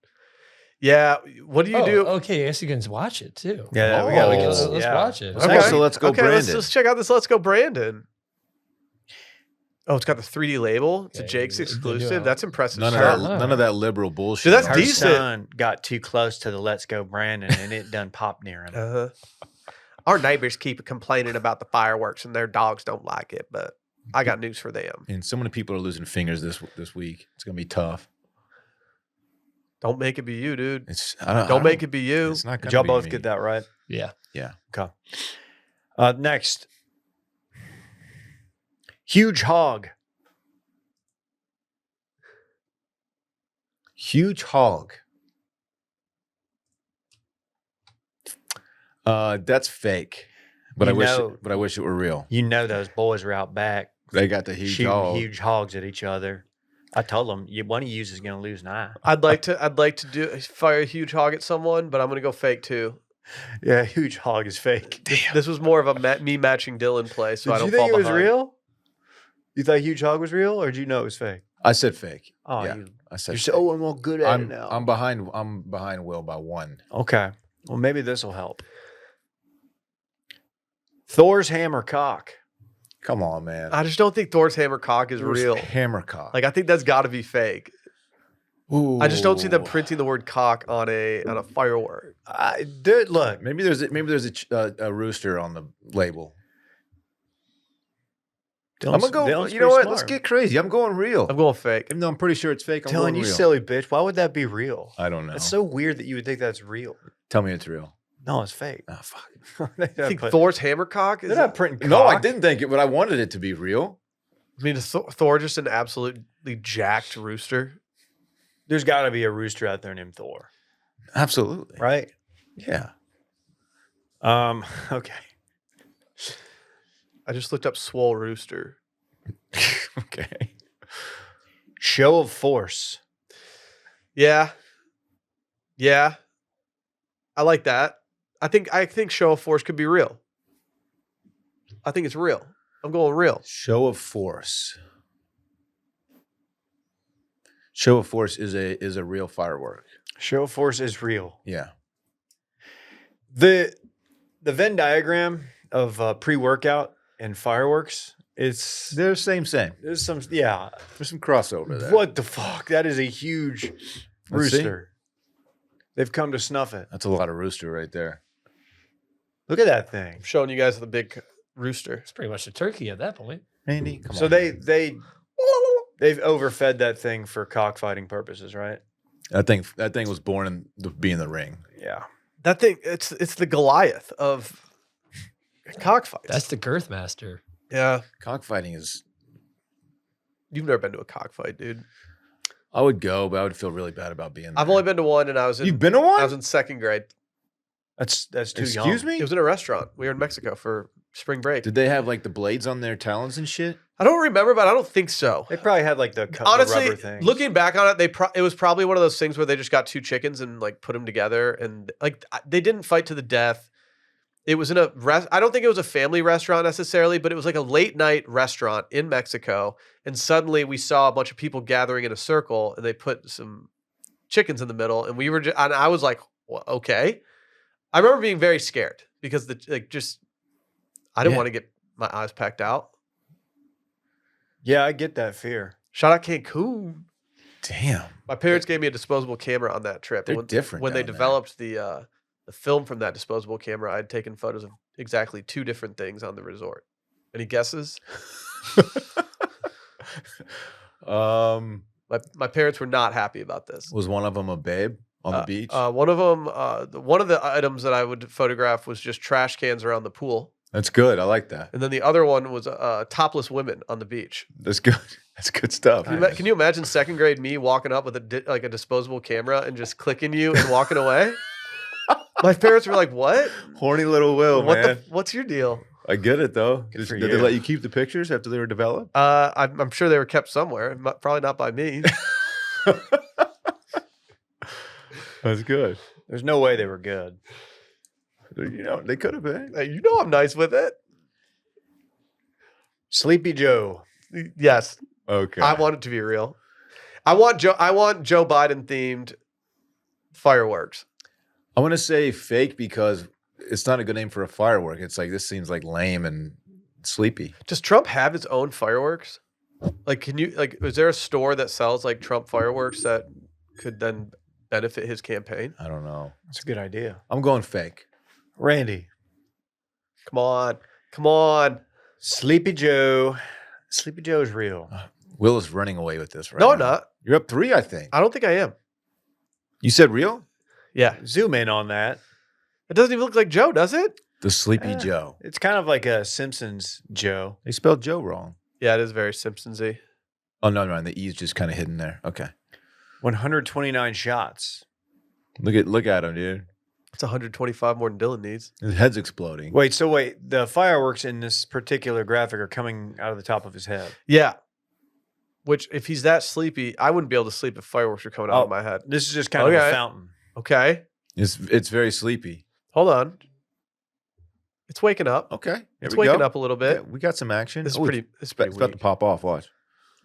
Speaker 1: Yeah, what do you do?
Speaker 4: Okay, I guess you can watch it too.
Speaker 2: Yeah,
Speaker 3: Oh.
Speaker 4: Let's watch it.
Speaker 3: Okay. So let's go,
Speaker 1: Okay,
Speaker 3: Brandon.
Speaker 1: let's check out this. Let's go, Brandon. Oh, it's got the 3D label. It's a
Speaker 4: Yeah,
Speaker 1: Jake's
Speaker 4: they do
Speaker 1: exclusive.
Speaker 4: have-
Speaker 1: That's impressive.
Speaker 3: None
Speaker 1: stuff.
Speaker 3: of that. None of that liberal bullshit.
Speaker 1: Dude, that's
Speaker 2: Her
Speaker 1: decent.
Speaker 2: son got too close to the Let's Go Brandon, and it done popped near him.
Speaker 1: Uh-huh. Our neighbors keep complaining about the fireworks, and their dogs don't like it. But I got news for them.
Speaker 3: And so many people are losing fingers this week. It's gonna be tough.
Speaker 1: Don't make it be you, dude.
Speaker 3: It's
Speaker 1: Don't make it be you.
Speaker 3: It's not
Speaker 2: Did
Speaker 3: gonna
Speaker 2: y'all
Speaker 3: be
Speaker 2: both
Speaker 3: me.
Speaker 2: get that right?
Speaker 4: Yeah.
Speaker 2: Okay. Next, huge hog.
Speaker 3: Huge hog. That's fake. But
Speaker 2: You
Speaker 3: I wish.
Speaker 2: know-
Speaker 3: But I wish it were real.
Speaker 2: You know those boys are out back
Speaker 3: They got the huge
Speaker 2: shooting
Speaker 3: hog.
Speaker 2: huge hogs at each other. I told them one of you is going to lose an eye.
Speaker 1: I'd like to fire a huge hog at someone, but I'm gonna go fake too.
Speaker 2: Yeah, huge hog is fake.
Speaker 1: This was more of a me matching Dylan play, so I
Speaker 2: Did
Speaker 1: don't
Speaker 2: you think
Speaker 1: fall
Speaker 2: it was
Speaker 1: behind.
Speaker 2: real? You thought huge hog was real, or did you know it was fake?
Speaker 3: I said fake.
Speaker 2: Oh,
Speaker 3: Yeah,
Speaker 2: you,
Speaker 3: I said.
Speaker 2: you're
Speaker 3: fake.
Speaker 2: so more good at it now.
Speaker 3: I'm behind. I'm behind Will by one.
Speaker 2: Okay. Well, maybe this will help. Thor's hammer cock.
Speaker 3: Come on, man.
Speaker 1: I just don't think Thor's hammer cock is real.
Speaker 3: Hammercock.
Speaker 1: Like I think that's got to be fake. I just don't see them printing the word cock on a firework.
Speaker 2: Dude, look.
Speaker 3: Maybe there's a rooster on the label. I'm gonna go.
Speaker 2: Dylan's
Speaker 3: You know
Speaker 2: pretty
Speaker 3: what? Let's
Speaker 2: smart.
Speaker 3: get crazy. I'm going real.
Speaker 1: I'm going fake.
Speaker 3: Even though I'm pretty sure it's fake. I'm
Speaker 2: Dylan,
Speaker 3: going
Speaker 2: you
Speaker 3: real.
Speaker 2: silly bitch. Why would that be real?
Speaker 3: I don't know.
Speaker 2: That's so weird that you would think that's real.
Speaker 3: Tell me it's real.
Speaker 2: No, it's fake.
Speaker 3: Oh fuck.
Speaker 1: I think Thor's hammer cock is.
Speaker 2: They're not printing cock.
Speaker 3: No, I didn't think it, but I wanted it to be real.
Speaker 1: I mean, is Thor just an absolutely jacked rooster?
Speaker 2: There's got to be a rooster out there named Thor,
Speaker 3: Absolutely.
Speaker 2: right?
Speaker 3: Yeah.
Speaker 2: Okay.
Speaker 1: I just looked up swole rooster.
Speaker 3: Okay.
Speaker 2: Show of force.
Speaker 1: Yeah. I like that. I think show of force could be real. I think it's real. I'm going real.
Speaker 3: Show of force. Show of force is a real firework.
Speaker 2: Show of force is real.
Speaker 3: Yeah.
Speaker 2: The Venn diagram of pre-workout and fireworks. It's
Speaker 3: They're same.
Speaker 2: there's some yeah.
Speaker 3: There's some crossover there.
Speaker 2: What the fuck? That is a huge
Speaker 3: Let's see.
Speaker 2: rooster. They've come to snuff it.
Speaker 3: That's a lot of rooster right there.
Speaker 2: Look at that thing.
Speaker 1: I'm showing you guys the big rooster.
Speaker 4: It's pretty much a turkey at that point.
Speaker 3: Andy, come
Speaker 2: So
Speaker 3: on.
Speaker 2: they've overfed that thing for cockfighting purposes, right?
Speaker 3: That thing was born in being the ring.
Speaker 2: Yeah.
Speaker 1: That thing, it's the Goliath of cockfights.
Speaker 4: That's the girth master.
Speaker 1: Yeah.
Speaker 3: Cockfighting is.
Speaker 1: You've never been to a cockfight, dude.
Speaker 3: I would go, but I would feel really bad about being there.
Speaker 1: I've only been to one, and I was in.
Speaker 3: You've been to
Speaker 1: I
Speaker 3: one?
Speaker 1: was in second grade.
Speaker 2: That's too young.
Speaker 3: Excuse me?
Speaker 1: It was in a restaurant. We were in Mexico for spring break.
Speaker 3: Did they have like the blades on their talons and shit?
Speaker 1: I don't remember, but I don't think so.
Speaker 2: They probably had like the
Speaker 1: Honestly,
Speaker 2: rubber thing.
Speaker 1: looking back on it, it was probably one of those things where they just got two chickens and like put them together, and like they didn't fight to the death. It was in I don't think it was a family restaurant necessarily, but it was like a late night restaurant in Mexico, and suddenly we saw a bunch of people gathering in a circle, and they put some chickens in the middle, and we were and I was like, well, okay. I remember being very scared because I didn't
Speaker 3: Yeah.
Speaker 1: want to get my eyes packed out.
Speaker 2: Yeah, I get that fear.
Speaker 1: Shout out Cancun.
Speaker 3: Damn.
Speaker 1: My parents gave me a disposable camera on that trip.
Speaker 3: They're different
Speaker 1: When they
Speaker 3: down there.
Speaker 1: developed the film from that disposable camera, I'd taken photos of exactly two different things on the resort. Any guesses? My parents were not happy about this.
Speaker 3: Was one of them a babe on the beach?
Speaker 1: One of them, one of the items that I would photograph was just trash cans around the pool,
Speaker 3: That's good. I like that.
Speaker 1: and then the other one was topless women on the beach.
Speaker 3: That's good. That's good stuff.
Speaker 1: Can you imagine second grade me walking up with a disposable camera and just clicking you and walking away? My parents were like, "What?
Speaker 3: Horny little Will, man.
Speaker 1: What's your deal?"
Speaker 3: I get it though.
Speaker 2: Good for
Speaker 3: Did
Speaker 2: you.
Speaker 3: they let you keep the pictures after they were developed?
Speaker 1: I'm sure they were kept somewhere, probably not by me.
Speaker 3: That's good.
Speaker 2: There's no way they were good.
Speaker 3: They could have been.
Speaker 1: Hey, you know I'm nice with it.
Speaker 2: Sleepy Joe.
Speaker 1: Yes,
Speaker 3: Okay.
Speaker 1: I want it to be real. I want Joe Biden themed fireworks.
Speaker 3: I want to say fake because it's not a good name for a firework. It's like this seems like lame and sleepy.
Speaker 1: Does Trump have his own fireworks? Like, can you is there a store that sells like Trump fireworks that could then benefit his campaign?
Speaker 3: I don't know.
Speaker 2: That's a good idea.
Speaker 3: I'm going fake.
Speaker 2: Randy.
Speaker 1: Come on.
Speaker 2: Sleepy Joe. Sleepy Joe's real.
Speaker 3: Will is running away with this right
Speaker 1: No,
Speaker 3: now.
Speaker 1: I'm not.
Speaker 3: You're up 3, I think.
Speaker 1: I don't think I am.
Speaker 3: You said real?
Speaker 1: Yeah,
Speaker 2: Zoom in on that.
Speaker 1: it doesn't even look like Joe, does it?
Speaker 3: The Sleepy
Speaker 2: Eh.
Speaker 3: Joe.
Speaker 2: It's kind of like a Simpsons Joe.
Speaker 3: They spelled Joe wrong.
Speaker 1: Yeah, it is very Simpsons-y.
Speaker 3: Oh, no, the E's just kind of hidden there. Okay.
Speaker 2: 129 shots.
Speaker 3: Look at him, dude.
Speaker 1: It's 125 more than Dylan needs.
Speaker 3: His head's exploding.
Speaker 2: Wait, the fireworks in this particular graphic are coming out of the top of his head.
Speaker 1: Yeah. Which, if he's that sleepy, I wouldn't be able to sleep if fireworks were coming out of my head.
Speaker 2: This is just kind of a
Speaker 1: Okay.
Speaker 2: fountain.
Speaker 1: Okay.
Speaker 3: It's very sleepy.
Speaker 1: Hold on. It's waking up.
Speaker 3: Okay. Here
Speaker 1: It's
Speaker 3: we
Speaker 1: waking
Speaker 3: go.
Speaker 1: up a little bit.
Speaker 3: Yeah, we got some action.
Speaker 1: This is
Speaker 3: Ooh,
Speaker 1: pretty. This is pretty
Speaker 3: It's about to
Speaker 1: weak.
Speaker 3: pop off. Watch.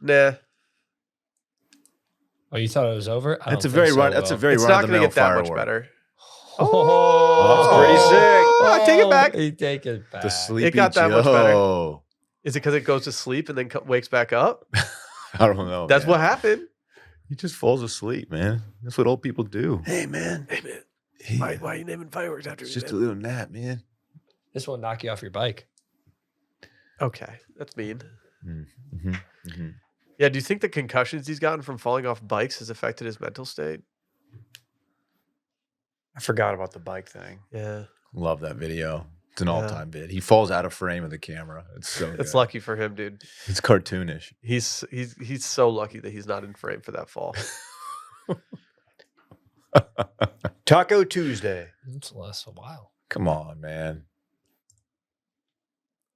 Speaker 1: Nah,
Speaker 4: Oh, you thought it was over? I
Speaker 3: That's a
Speaker 4: don't
Speaker 3: very
Speaker 4: think so,
Speaker 3: run. That's a
Speaker 4: Will.
Speaker 3: very
Speaker 1: it's
Speaker 3: run
Speaker 1: not
Speaker 3: of the
Speaker 1: going to
Speaker 3: mill
Speaker 1: get that
Speaker 3: firework.
Speaker 1: much better.
Speaker 2: That's pretty sick.
Speaker 1: I take it back.
Speaker 4: You take it back.
Speaker 3: The Sleepy
Speaker 1: got that much better.
Speaker 3: Joe.
Speaker 1: Is it because it goes to sleep and then wakes back up?
Speaker 3: I don't know.
Speaker 1: That's
Speaker 3: man.
Speaker 1: what happened.
Speaker 3: He just falls asleep, man. That's what old people do.
Speaker 2: Hey, man.
Speaker 1: Hey man,
Speaker 3: He-
Speaker 1: why are you naming fireworks after
Speaker 3: it's
Speaker 1: me?
Speaker 3: just a
Speaker 1: man?
Speaker 3: little nap, man.
Speaker 4: This will knock you off your bike.
Speaker 1: Okay, that's mean.
Speaker 3: Mm-hmm. Mm-hmm.
Speaker 1: Yeah, do you think the concussions he's gotten from falling off bikes has affected his mental state?
Speaker 2: I forgot about the bike thing.
Speaker 1: Yeah,
Speaker 3: Love that video. It's an
Speaker 1: Yeah.
Speaker 3: all-time vid. He falls out of frame of the camera. It's so good.
Speaker 1: it's lucky for him, dude.
Speaker 3: It's cartoonish.
Speaker 1: He's so lucky that he's not in frame for that fall.
Speaker 2: Taco Tuesday.
Speaker 4: It's less a while.
Speaker 3: Come on, man.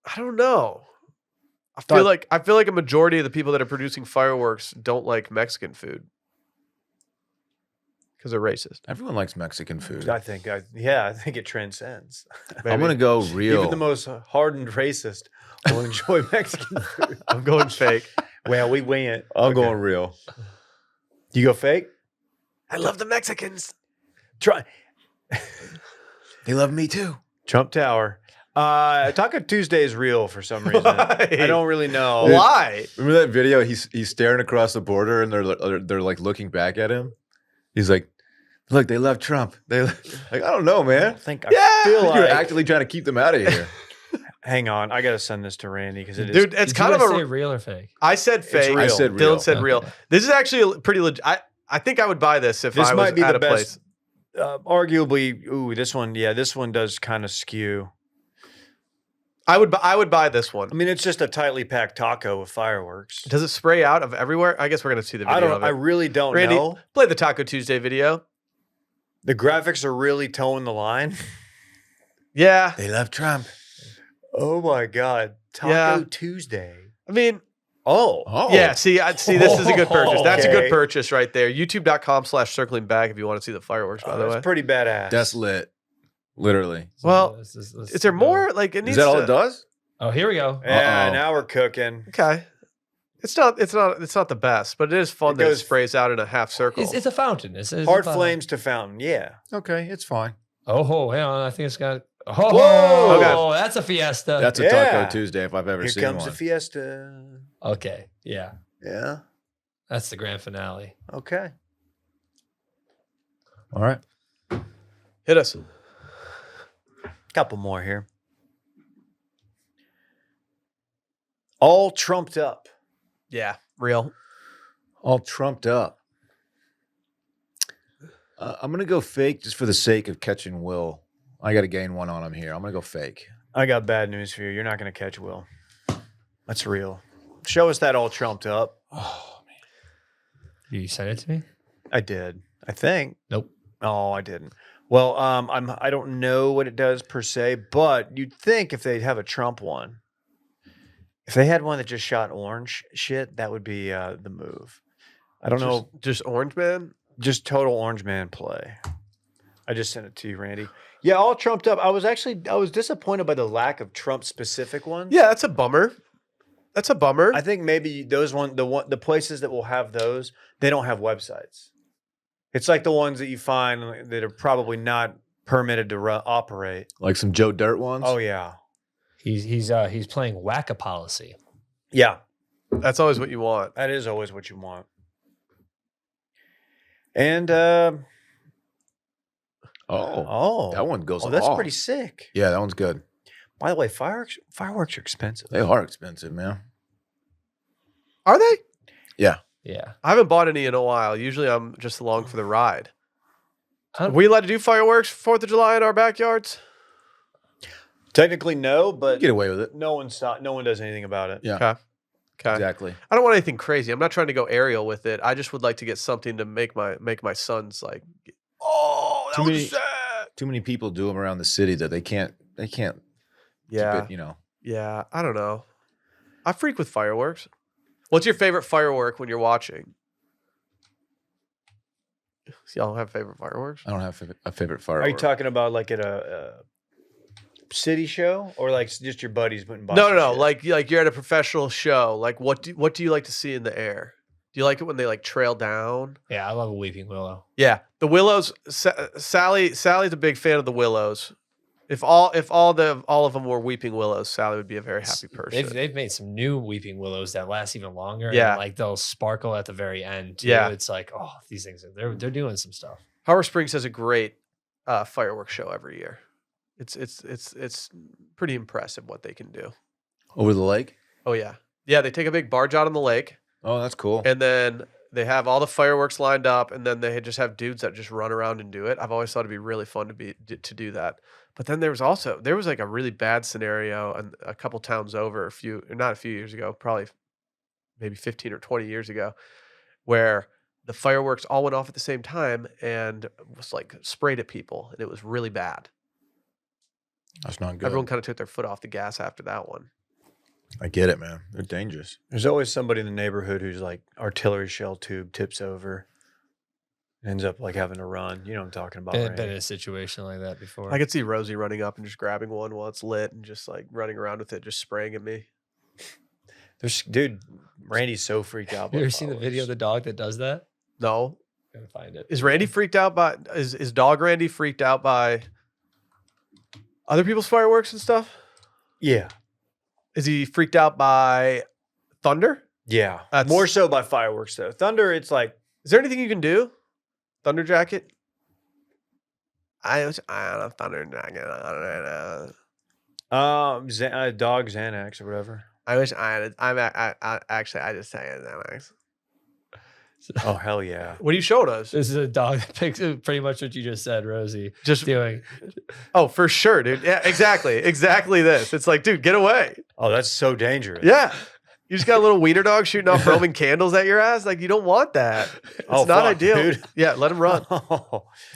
Speaker 1: I don't know. I
Speaker 2: Thought-
Speaker 1: feel like a majority of the people that are producing fireworks don't like Mexican food because they're racist.
Speaker 3: Everyone likes Mexican food.
Speaker 2: I think it transcends.
Speaker 3: I'm
Speaker 1: Maybe.
Speaker 3: gonna go real.
Speaker 2: Even the most hardened racist will enjoy Mexican food.
Speaker 1: I'm going fake.
Speaker 2: Well, we went.
Speaker 3: I'm
Speaker 2: Okay.
Speaker 3: going real.
Speaker 2: You go fake?
Speaker 1: I love the Mexicans.
Speaker 2: Try
Speaker 3: They love me too.
Speaker 2: Trump Tower. Taco Tuesday is real for some reason.
Speaker 1: Why?
Speaker 2: I don't really know.
Speaker 1: Why?
Speaker 3: Remember that video? He's staring across the border, and they're like looking back at him. He's like, "Look, they love Trump."
Speaker 2: I
Speaker 3: I don't know, man.
Speaker 2: think
Speaker 1: Yeah.
Speaker 2: I feel
Speaker 3: You're
Speaker 2: like.
Speaker 3: actively trying to keep them out of here.
Speaker 2: Hang on, I gotta send this to Randy because it is.
Speaker 1: Dude, it's
Speaker 4: Did
Speaker 1: kind
Speaker 4: you
Speaker 1: of
Speaker 4: guys
Speaker 1: a.
Speaker 4: say real or fake?
Speaker 1: I said fake.
Speaker 2: real.
Speaker 3: I said real.
Speaker 1: Dylan said real.
Speaker 4: Okay.
Speaker 1: This is actually a pretty legit. I think I would buy this if
Speaker 2: This
Speaker 1: I was
Speaker 2: might be
Speaker 1: at
Speaker 2: the
Speaker 1: a
Speaker 2: best.
Speaker 1: place.
Speaker 2: Arguably, this one. Yeah, this one does kind of skew.
Speaker 1: I would buy this one.
Speaker 2: I mean, it's just a tightly packed taco with fireworks.
Speaker 1: Does it spray out of everywhere? I guess we're gonna see the video of it.
Speaker 2: I really don't
Speaker 1: Randy,
Speaker 2: know.
Speaker 1: play the Taco Tuesday video.
Speaker 2: The graphics are really towing the line.
Speaker 1: Yeah,
Speaker 3: They love Trump.
Speaker 2: Oh my god, Taco
Speaker 1: Yeah.
Speaker 2: Tuesday.
Speaker 1: I mean,
Speaker 2: Oh,
Speaker 1: yeah. See, this is a good purchase. That's a
Speaker 2: Okay.
Speaker 1: good purchase right there. YouTube.com/circling back if you want to see the fireworks. By the
Speaker 2: that's
Speaker 1: way,
Speaker 2: pretty badass.
Speaker 3: That's lit. Literally.
Speaker 1: Well,
Speaker 4: Let's
Speaker 1: is there
Speaker 4: go.
Speaker 1: more? Like it
Speaker 3: Is
Speaker 1: needs
Speaker 3: that all
Speaker 1: to,
Speaker 3: it does?
Speaker 4: Oh, here we go.
Speaker 2: Yeah,
Speaker 3: Uh-oh.
Speaker 2: now we're cooking.
Speaker 1: Okay. It's not the best, but it is fun
Speaker 2: It
Speaker 1: that it
Speaker 2: goes-
Speaker 1: sprays out in a half circle.
Speaker 4: It's a fountain. It's a
Speaker 2: Hard
Speaker 4: fountain.
Speaker 2: flames to fountain. Yeah.
Speaker 3: Okay, it's fine.
Speaker 4: Oh, hang on. I think it's got. Oh,
Speaker 2: Whoa.
Speaker 4: that's a fiesta.
Speaker 3: That's a
Speaker 2: Yeah.
Speaker 3: Taco Tuesday if I've ever
Speaker 2: Here
Speaker 3: seen
Speaker 2: comes
Speaker 3: one.
Speaker 2: the fiesta.
Speaker 4: okay. Yeah,
Speaker 2: Yeah.
Speaker 4: that's the grand finale.
Speaker 2: Okay.
Speaker 3: All right.
Speaker 1: Hit us.
Speaker 2: Couple more here. All trumped up.
Speaker 1: Yeah, real.
Speaker 3: All trumped up. I'm going to go fake just for the sake of catching Will. I got to gain one on him here. I'm going to go fake.
Speaker 2: I got bad news for you. You're not going to catch Will. That's real. Show us that all trumped up.
Speaker 3: Oh,
Speaker 4: You sent it to me?
Speaker 2: I did. I think.
Speaker 4: Nope.
Speaker 2: Oh, I didn't. Well, I don't know what it does per se, but you'd think if they'd have a Trump one, if they had one that just shot orange shit, that would be the move. I don't know,
Speaker 1: Just Orange Man.
Speaker 2: just total orange man play. I just sent it to you, Randy. Yeah, all trumped up. I was disappointed by the lack of Trump specific ones.
Speaker 1: Yeah, that's a bummer. That's a bummer.
Speaker 2: I think maybe the places that will have those, they don't have websites. It's like the ones that you find that are probably not permitted to operate.
Speaker 3: Like some Joe Dirt ones.
Speaker 2: Oh yeah,
Speaker 4: He's playing whack-a-policy.
Speaker 2: yeah.
Speaker 1: That's always what you want.
Speaker 2: That is always what you want. And
Speaker 3: that one goes
Speaker 2: oh, that's
Speaker 3: off.
Speaker 2: pretty sick.
Speaker 3: Yeah, that one's good.
Speaker 2: By the way, fireworks are expensive.
Speaker 3: They are expensive, man.
Speaker 1: Are they?
Speaker 4: Yeah.
Speaker 1: I haven't bought any in a while. Usually I'm just along for the ride.
Speaker 4: Huh?
Speaker 1: Are we allowed to do fireworks 4th of July in our backyards?
Speaker 2: Technically, no, but
Speaker 3: Get away with it.
Speaker 2: no one does anything about it.
Speaker 3: Yeah,
Speaker 1: Okay.
Speaker 3: exactly.
Speaker 1: I don't want anything crazy. I'm not trying to go aerial with it. I just would like to get something to make my sons like, oh, that
Speaker 3: Too
Speaker 1: was
Speaker 3: many-
Speaker 1: sad.
Speaker 3: Too many people do them around the city that they can't
Speaker 1: Yeah.
Speaker 3: keep it,
Speaker 1: Yeah. I don't know. I freak with fireworks. What's your favorite firework when you're watching? Y'all have favorite fireworks?
Speaker 3: I don't have a favorite
Speaker 2: Are
Speaker 3: firework.
Speaker 2: you talking about like at a city show or like just your buddies went and bought
Speaker 1: No.
Speaker 2: some shit?
Speaker 1: Like you're at a professional show. Like what do you like to see in the air? Do you like it when they like trail down?
Speaker 4: Yeah, I love a weeping willow.
Speaker 1: Yeah, the willows. Sally's a big fan of the willows. If all of them were weeping willows, Sally would be a very happy person.
Speaker 4: They've made some new weeping willows that last even longer.
Speaker 1: Yeah.
Speaker 4: And like they'll sparkle at the very end. Too.
Speaker 1: Yeah.
Speaker 4: It's like, oh, these things they're doing some stuff.
Speaker 1: Harbor Springs has a great fireworks show every year. It's pretty impressive what they can do.
Speaker 3: Over the lake?
Speaker 1: Oh yeah, they take a big barge out on the lake,
Speaker 3: Oh, that's cool.
Speaker 1: and then they have all the fireworks lined up, and then they just have dudes that just run around and do it. I've always thought it'd be really fun to do that. But then there was like a really bad scenario and a couple towns over not a few years ago, probably maybe 15 or 20 years ago, where the fireworks all went off at the same time and was like sprayed at people, and it was really bad.
Speaker 3: That's not good.
Speaker 1: Everyone kind of took their foot off the gas after that one.
Speaker 3: I get it, man. They're dangerous.
Speaker 2: There's always somebody in the neighborhood who's like artillery shell tube tips over, ends up like having to run. You know what I'm talking about,
Speaker 4: Been
Speaker 2: right?
Speaker 4: in a situation like that before.
Speaker 1: I could see Rosie running up and just grabbing one while it's lit and just like running around with it, just spraying at me.
Speaker 2: Dude, Randy's so freaked out.
Speaker 4: you
Speaker 2: by
Speaker 4: ever seen the video of
Speaker 2: fireworks.
Speaker 4: the dog that does that?
Speaker 1: No.
Speaker 4: I'm gonna find it.
Speaker 1: Is Randy freaked out by is dog Randy freaked out by other people's fireworks and stuff?
Speaker 2: Yeah,
Speaker 1: Is he freaked out by thunder?
Speaker 2: yeah.
Speaker 1: That's-
Speaker 2: More so by fireworks though. Thunder, it's like
Speaker 1: Is there anything you can do? Thunder jacket? I don't know, thunder jacket. I don't know.
Speaker 2: dog Xanax or whatever.
Speaker 1: I wish I had it. I just say it. Xanax.
Speaker 2: Oh hell yeah!
Speaker 1: What are you showing us?
Speaker 4: This is a dog that picks pretty much what you just said, Rosie.
Speaker 1: Just
Speaker 4: Doing.
Speaker 1: oh, for sure, dude. Yeah, exactly this. It's like, dude, get away.
Speaker 2: Oh, that's so dangerous.
Speaker 1: Yeah. You just got a little wiener dog shooting off Roman candles at your ass. Like, you don't want that. It's
Speaker 2: Oh,
Speaker 1: not
Speaker 2: fuck,
Speaker 1: ideal.
Speaker 2: dude.
Speaker 1: Yeah, let him run.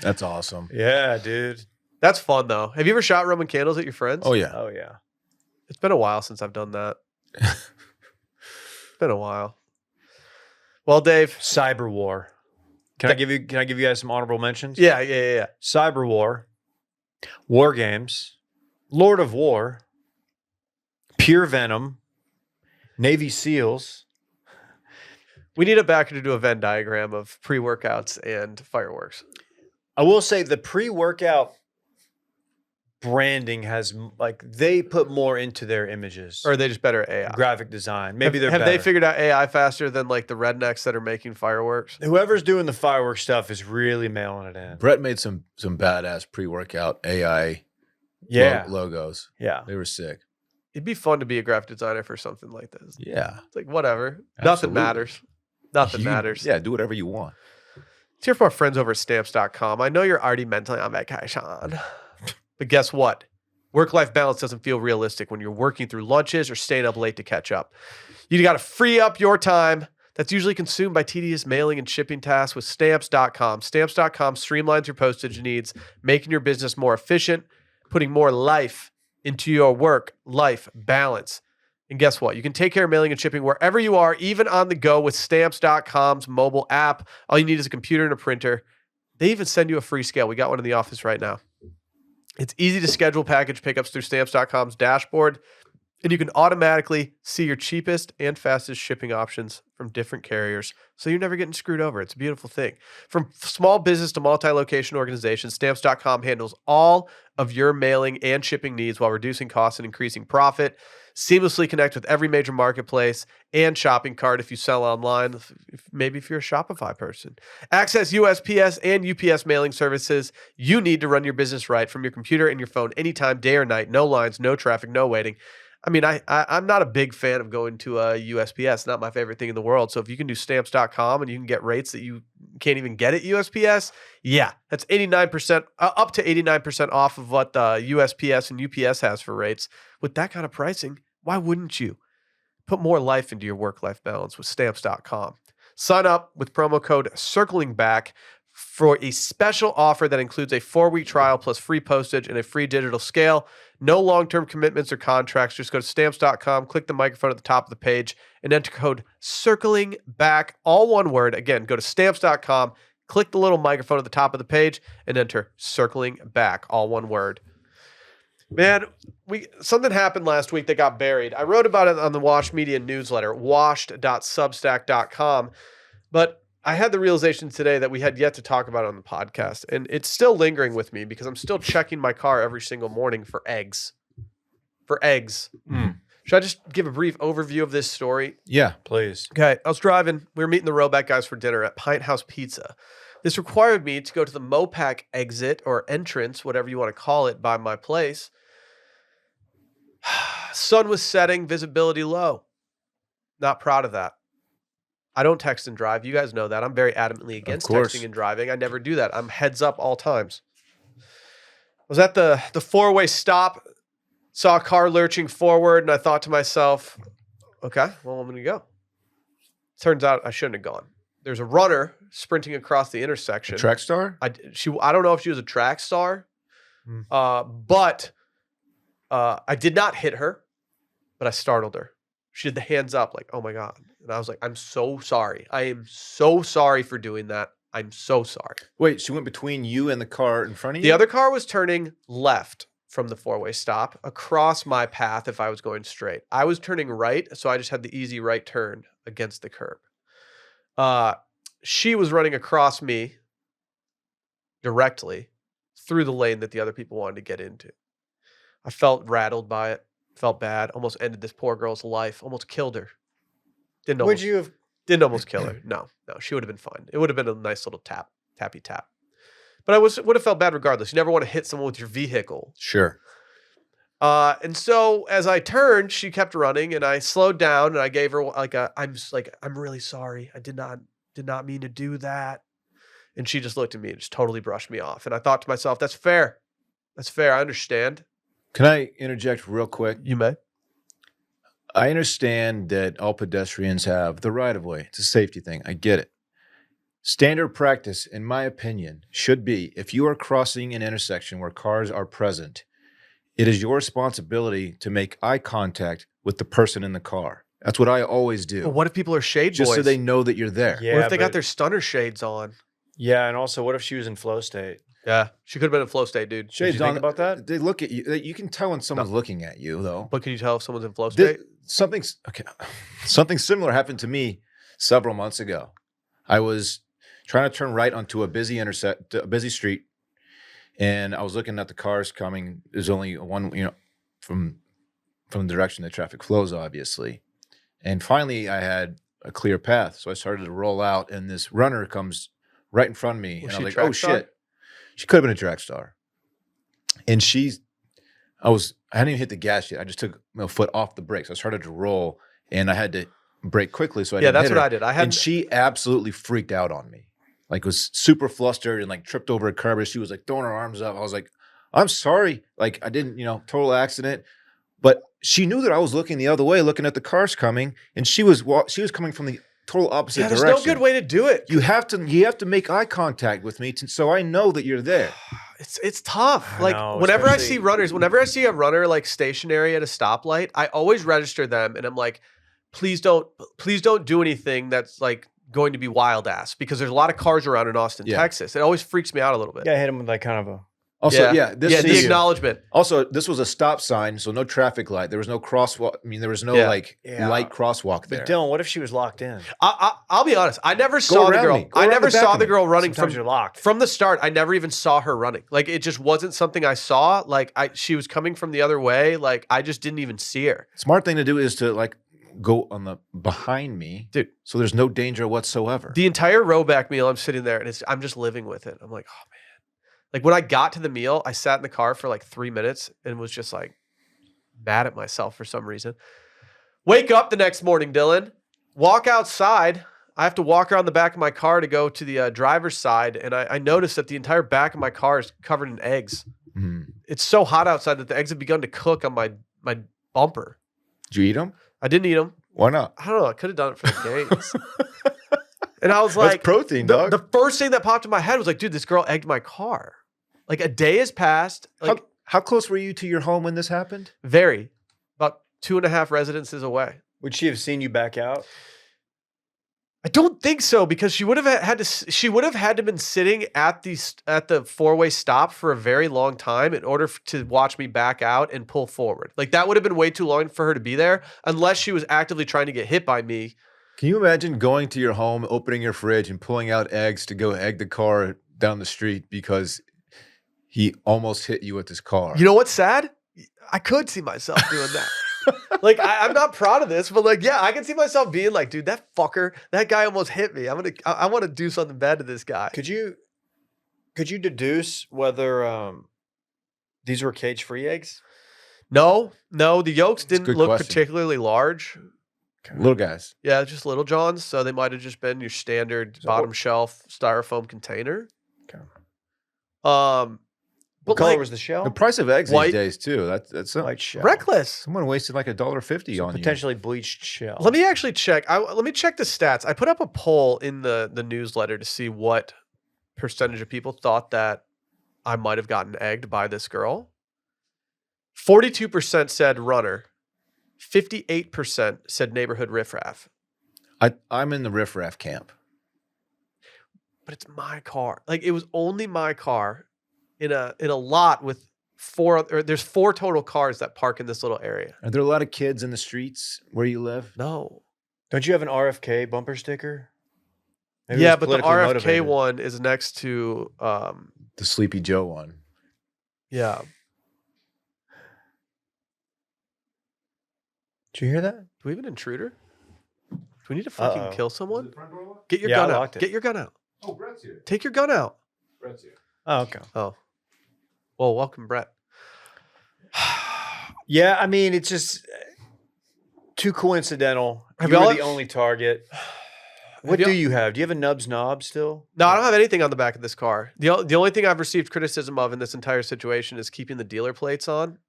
Speaker 3: That's awesome.
Speaker 2: Yeah, dude.
Speaker 1: That's fun, though. Have you ever shot Roman candles at your friends?
Speaker 3: Oh yeah.
Speaker 2: Oh yeah.
Speaker 1: It's been a while since I've done that. It's been a while. Well, Dave.
Speaker 2: Cyber war. Can I give you guys some honorable mentions?
Speaker 1: Yeah.
Speaker 2: Cyber war, war games, Lord of War, Pure Venom, Navy SEALs.
Speaker 1: We need a backer to do a Venn diagram of pre-workouts and fireworks.
Speaker 2: I will say the pre-workout branding has like they put more into their images
Speaker 1: Or are they just better at AI?
Speaker 2: graphic design. Maybe they're
Speaker 1: have
Speaker 2: better.
Speaker 1: they figured out AI faster than like the rednecks that are making fireworks?
Speaker 2: Whoever's doing the fireworks stuff is really mailing it in.
Speaker 3: Brett made some badass pre-workout AI
Speaker 2: Yeah,
Speaker 3: logos.
Speaker 2: yeah.
Speaker 3: They were sick.
Speaker 1: It'd be fun to be a graphic designer for something like this.
Speaker 3: Yeah.
Speaker 1: It's like, whatever. Nothing
Speaker 3: Absolutely.
Speaker 1: matters. Nothing
Speaker 3: You-
Speaker 1: matters.
Speaker 3: Yeah, do whatever you want.
Speaker 1: Let's hear from our friends over at stamps.com. I know you're already mentally on vacation, but guess what? Work-life balance doesn't feel realistic when you're working through lunches or staying up late to catch up. You got to free up your time that's usually consumed by tedious mailing and shipping tasks with stamps.com. Stamps.com streamlines your postage needs, making your business more efficient, putting more life into your work-life balance. And guess what? You can take care of mailing and shipping wherever you are, even on the go with Stamps.com's mobile app. All you need is a computer and a printer. They even send you a free scale. We got one in the office right now. It's easy to schedule package pickups through Stamps.com's dashboard, and you can automatically see your cheapest and fastest shipping options from different carriers, so you're never getting screwed over. It's a beautiful thing. From small business to multi-location organizations, Stamps.com handles all of your mailing and shipping needs while reducing costs and increasing profit. Seamlessly connect with every major marketplace and shopping cart if you sell online, maybe if you're a Shopify person. Access USPS and UPS mailing services you need to run your business right from your computer and your phone anytime, day or night. No lines, no traffic, no waiting. I mean, I'm not a big fan of going to a USPS. Not my favorite thing in the world. So if you can do Stamps.com and you can get rates that you can't even get at USPS, yeah, that's 89%, up to 89% off of what the USPS and UPS has for rates. With that kind of pricing, why wouldn't you put more life into your work-life balance with Stamps.com? Sign up with promo code CirclingBack for a special offer that includes a 4-week trial plus free postage and a free digital scale. No long-term commitments or contracts. Just go to Stamps.com, click the microphone at the top of the page, and enter code CirclingBack, all one word. Again, go to Stamps.com, click the little microphone at the top of the page, and enter CirclingBack, all one word. Man, something happened last week that got buried. I wrote about it on the Washed Media newsletter, washed.substack.com, but I had the realization today that we had yet to talk about it on the podcast, and it's still lingering with me because I'm still checking my car every single morning for eggs. Should I just give a brief overview of this story?
Speaker 3: Yeah.
Speaker 2: Please.
Speaker 1: Okay, I was driving. We were meeting the Roback guys for dinner at Pint House Pizza. This required me to go to the Mopac exit or entrance, whatever you want to call it, by my place. Sun was setting, visibility low. Not proud of that. I don't text and drive. You guys know that. I'm very adamantly against texting and driving. I never do that. I'm heads up all times. I was at the four-way stop, saw a car lurching forward, and I thought to myself, okay, well, I'm going to go. Turns out I shouldn't have gone. There's a runner sprinting across the intersection.
Speaker 3: A track star?
Speaker 1: I don't know if she was a track star, but I did not hit her, but I startled her. She did the hands up like, oh my God. And I was like, I'm so sorry. I am so sorry for doing that. I'm so sorry.
Speaker 3: Wait, she went between you and the car in front of you?
Speaker 1: The other car was turning left from the four-way stop across my path if I was going straight. I was turning right, so I just had the easy right turn against the curb. She was running across me directly through the lane that the other people wanted to get into. I felt rattled by it. Felt bad. Almost ended this poor girl's life. Almost killed her. Didn't almost kill her. No, she would have been fine. It would have been a nice little tappy tap. But I would have felt bad regardless. You never want to hit someone with your vehicle.
Speaker 3: Sure.
Speaker 1: And so as I turned, she kept running, and I slowed down, and I gave her I'm really sorry. I did not mean to do that. And she just looked at me and just totally brushed me off. And I thought to myself, that's fair. That's fair. I understand.
Speaker 3: Can I interject real quick?
Speaker 1: You may.
Speaker 3: I understand that all pedestrians have the right of way. It's a safety thing. I get it. Standard practice, in my opinion, should be if you are crossing an intersection where cars are present, it is your responsibility to make eye contact with the person in the car. That's what I always do.
Speaker 1: But what if people are shade
Speaker 3: just
Speaker 1: boys?
Speaker 3: so they know that you're there.
Speaker 2: Yeah,
Speaker 1: what if they got their stunner shades on?
Speaker 2: Yeah, and also, what if she was in flow state?
Speaker 1: Yeah, she could have been in flow state, dude.
Speaker 3: Shades
Speaker 2: Did you think about that?
Speaker 3: They look at you. You can tell when someone's looking at you, though.
Speaker 1: But can you tell if someone's in flow state?
Speaker 3: Something similar happened to me several months ago. I was trying to turn right onto a busy street, and I was looking at the cars coming. There's only one, from the direction that traffic flows, obviously. And finally, I had a clear path, so I started to roll out, and this runner comes right in front of me, and I'm like, "Oh shit!" She could have been a track star, and I hadn't even hit the gas yet. I just took my foot off the brakes. I started to roll, and I had to brake quickly, so I didn't
Speaker 1: that's
Speaker 3: hit
Speaker 1: what
Speaker 3: her.
Speaker 1: I did.
Speaker 3: And she absolutely freaked out on me, like was super flustered and like tripped over a curb. And she was like throwing her arms up. I was like, "I'm sorry, like I didn't, total accident." But she knew that I was looking the other way, looking at the cars coming, and she was coming from the total opposite direction.
Speaker 1: There's no good way to do it.
Speaker 3: You have to make eye contact with me so I know that you're there.
Speaker 1: It's tough.
Speaker 2: I
Speaker 1: Like
Speaker 2: know,
Speaker 1: whenever I
Speaker 2: especially-
Speaker 1: see runners, whenever I see a runner like stationary at a stoplight, I always register them, and I'm like, please don't do anything that's like going to be wild ass, because there's a lot of cars around in Austin,
Speaker 3: Yeah.
Speaker 1: Texas. It always freaks me out a little bit.
Speaker 2: You gotta hit him with like kind of
Speaker 3: Also,
Speaker 1: yeah,
Speaker 3: this
Speaker 1: yeah, the
Speaker 3: is-
Speaker 1: acknowledgement.
Speaker 3: Also, this was a stop sign, so no traffic light. There was no crosswalk. I mean, there was no
Speaker 1: Yeah.
Speaker 3: light crosswalk there.
Speaker 2: But Dylan, what if she was locked in?
Speaker 1: I'll be honest. I never saw the
Speaker 3: around
Speaker 1: girl.
Speaker 3: me. Go
Speaker 1: I
Speaker 3: around
Speaker 1: never
Speaker 3: the back
Speaker 1: saw
Speaker 3: of
Speaker 1: the
Speaker 3: me.
Speaker 1: girl running
Speaker 2: Sometimes you're locked.
Speaker 1: from the start. I never even saw her running. Like it just wasn't something I saw. Like she was coming from the other way. Like I just didn't even see her.
Speaker 3: Smart thing to do is to like go on the behind me,
Speaker 1: Dude.
Speaker 3: so there's no danger whatsoever.
Speaker 1: The entire row back meal, I'm sitting there and I'm just living with it. I'm like, oh man. Like when I got to the meal, I sat in the car for like 3 minutes and was just like mad at myself for some reason. Wake up the next morning, Dylan. Walk outside. I have to walk around the back of my car to go to the driver's side, and I noticed that the entire back of my car is covered in eggs.
Speaker 3: Mhm.
Speaker 1: It's so hot outside that the eggs have begun to cook on my bumper.
Speaker 3: Did you eat them?
Speaker 1: I didn't eat them.
Speaker 3: Why not?
Speaker 1: I don't know. I could have done it for the gains. And I was
Speaker 3: That's
Speaker 1: like,
Speaker 3: protein,
Speaker 1: the,
Speaker 3: dog.
Speaker 1: the first thing that popped in my head was like, dude, this girl egged my car. Like a day has passed. Like
Speaker 3: How close were you to your home when this happened?
Speaker 1: very, about 2.5 residences away.
Speaker 2: Would she have seen you back out?
Speaker 1: I don't think so because she would have had to. She would have had to been sitting at the four-way stop for a very long time in order to watch me back out and pull forward. Like that would have been way too long for her to be there, unless she was actively trying to get hit by me.
Speaker 3: Can you imagine going to your home, opening your fridge, and pulling out eggs to go egg the car down the street because he almost hit you with his car?
Speaker 1: You know what's sad? I could see myself doing that. Like I'm not proud of this, but like, yeah, I can see myself being like, dude, that fucker, that guy almost hit me. I want to do something bad to this guy.
Speaker 2: Could you deduce whether these were cage-free eggs?
Speaker 1: No, the yolks
Speaker 3: a
Speaker 1: didn't
Speaker 3: good
Speaker 1: look
Speaker 3: question.
Speaker 1: particularly large.
Speaker 3: Little guys.
Speaker 1: Yeah, just Little Johns. So they might have just been your standard
Speaker 2: So
Speaker 1: bottom shelf styrofoam container.
Speaker 2: Okay.
Speaker 1: But
Speaker 2: What color
Speaker 1: like,
Speaker 2: was the shell?
Speaker 3: The price of eggs
Speaker 1: White.
Speaker 3: these days too. That's
Speaker 2: White shell.
Speaker 1: reckless.
Speaker 3: someone wasted like $1.50
Speaker 2: So
Speaker 3: on you.
Speaker 2: potentially bleached shell.
Speaker 1: Let me actually check. Let me check the stats. I put up a poll in the newsletter to see what percentage of people thought that I might have gotten egged by this girl. 42% said runner. 58% said neighborhood riffraff.
Speaker 3: I'm in the riffraff camp.
Speaker 1: But it's my car. Like it was only my car in a lot with there's 4 total cars that park in this little area.
Speaker 3: Are there a lot of kids in the streets where you live?
Speaker 1: No.
Speaker 2: Don't you have an RFK bumper sticker? Maybe it
Speaker 1: Yeah,
Speaker 2: was
Speaker 1: but the
Speaker 2: politically
Speaker 1: RFK
Speaker 2: motivated.
Speaker 1: one is next to
Speaker 3: The Sleepy Joe one.
Speaker 1: yeah.
Speaker 2: Did you hear that?
Speaker 1: Do we have an intruder? Do we need to fucking
Speaker 2: Uh-oh.
Speaker 1: kill someone? Get your
Speaker 2: Yeah,
Speaker 1: gun
Speaker 2: I
Speaker 1: out.
Speaker 2: locked it.
Speaker 1: Get your gun out.
Speaker 3: Oh, Brett's here.
Speaker 1: Take your gun out.
Speaker 3: Brett's here.
Speaker 2: Oh, okay.
Speaker 1: Oh. Well, welcome, Brett.
Speaker 2: Yeah, I mean, it's just too coincidental.
Speaker 1: Have
Speaker 2: You were
Speaker 1: y'all-
Speaker 2: the only target. What
Speaker 1: y'all-
Speaker 2: do you have? Do you have a Nubs knob still?
Speaker 1: No, I don't have anything on the back of this car. The only thing I've received criticism of in this entire situation is keeping the dealer plates on.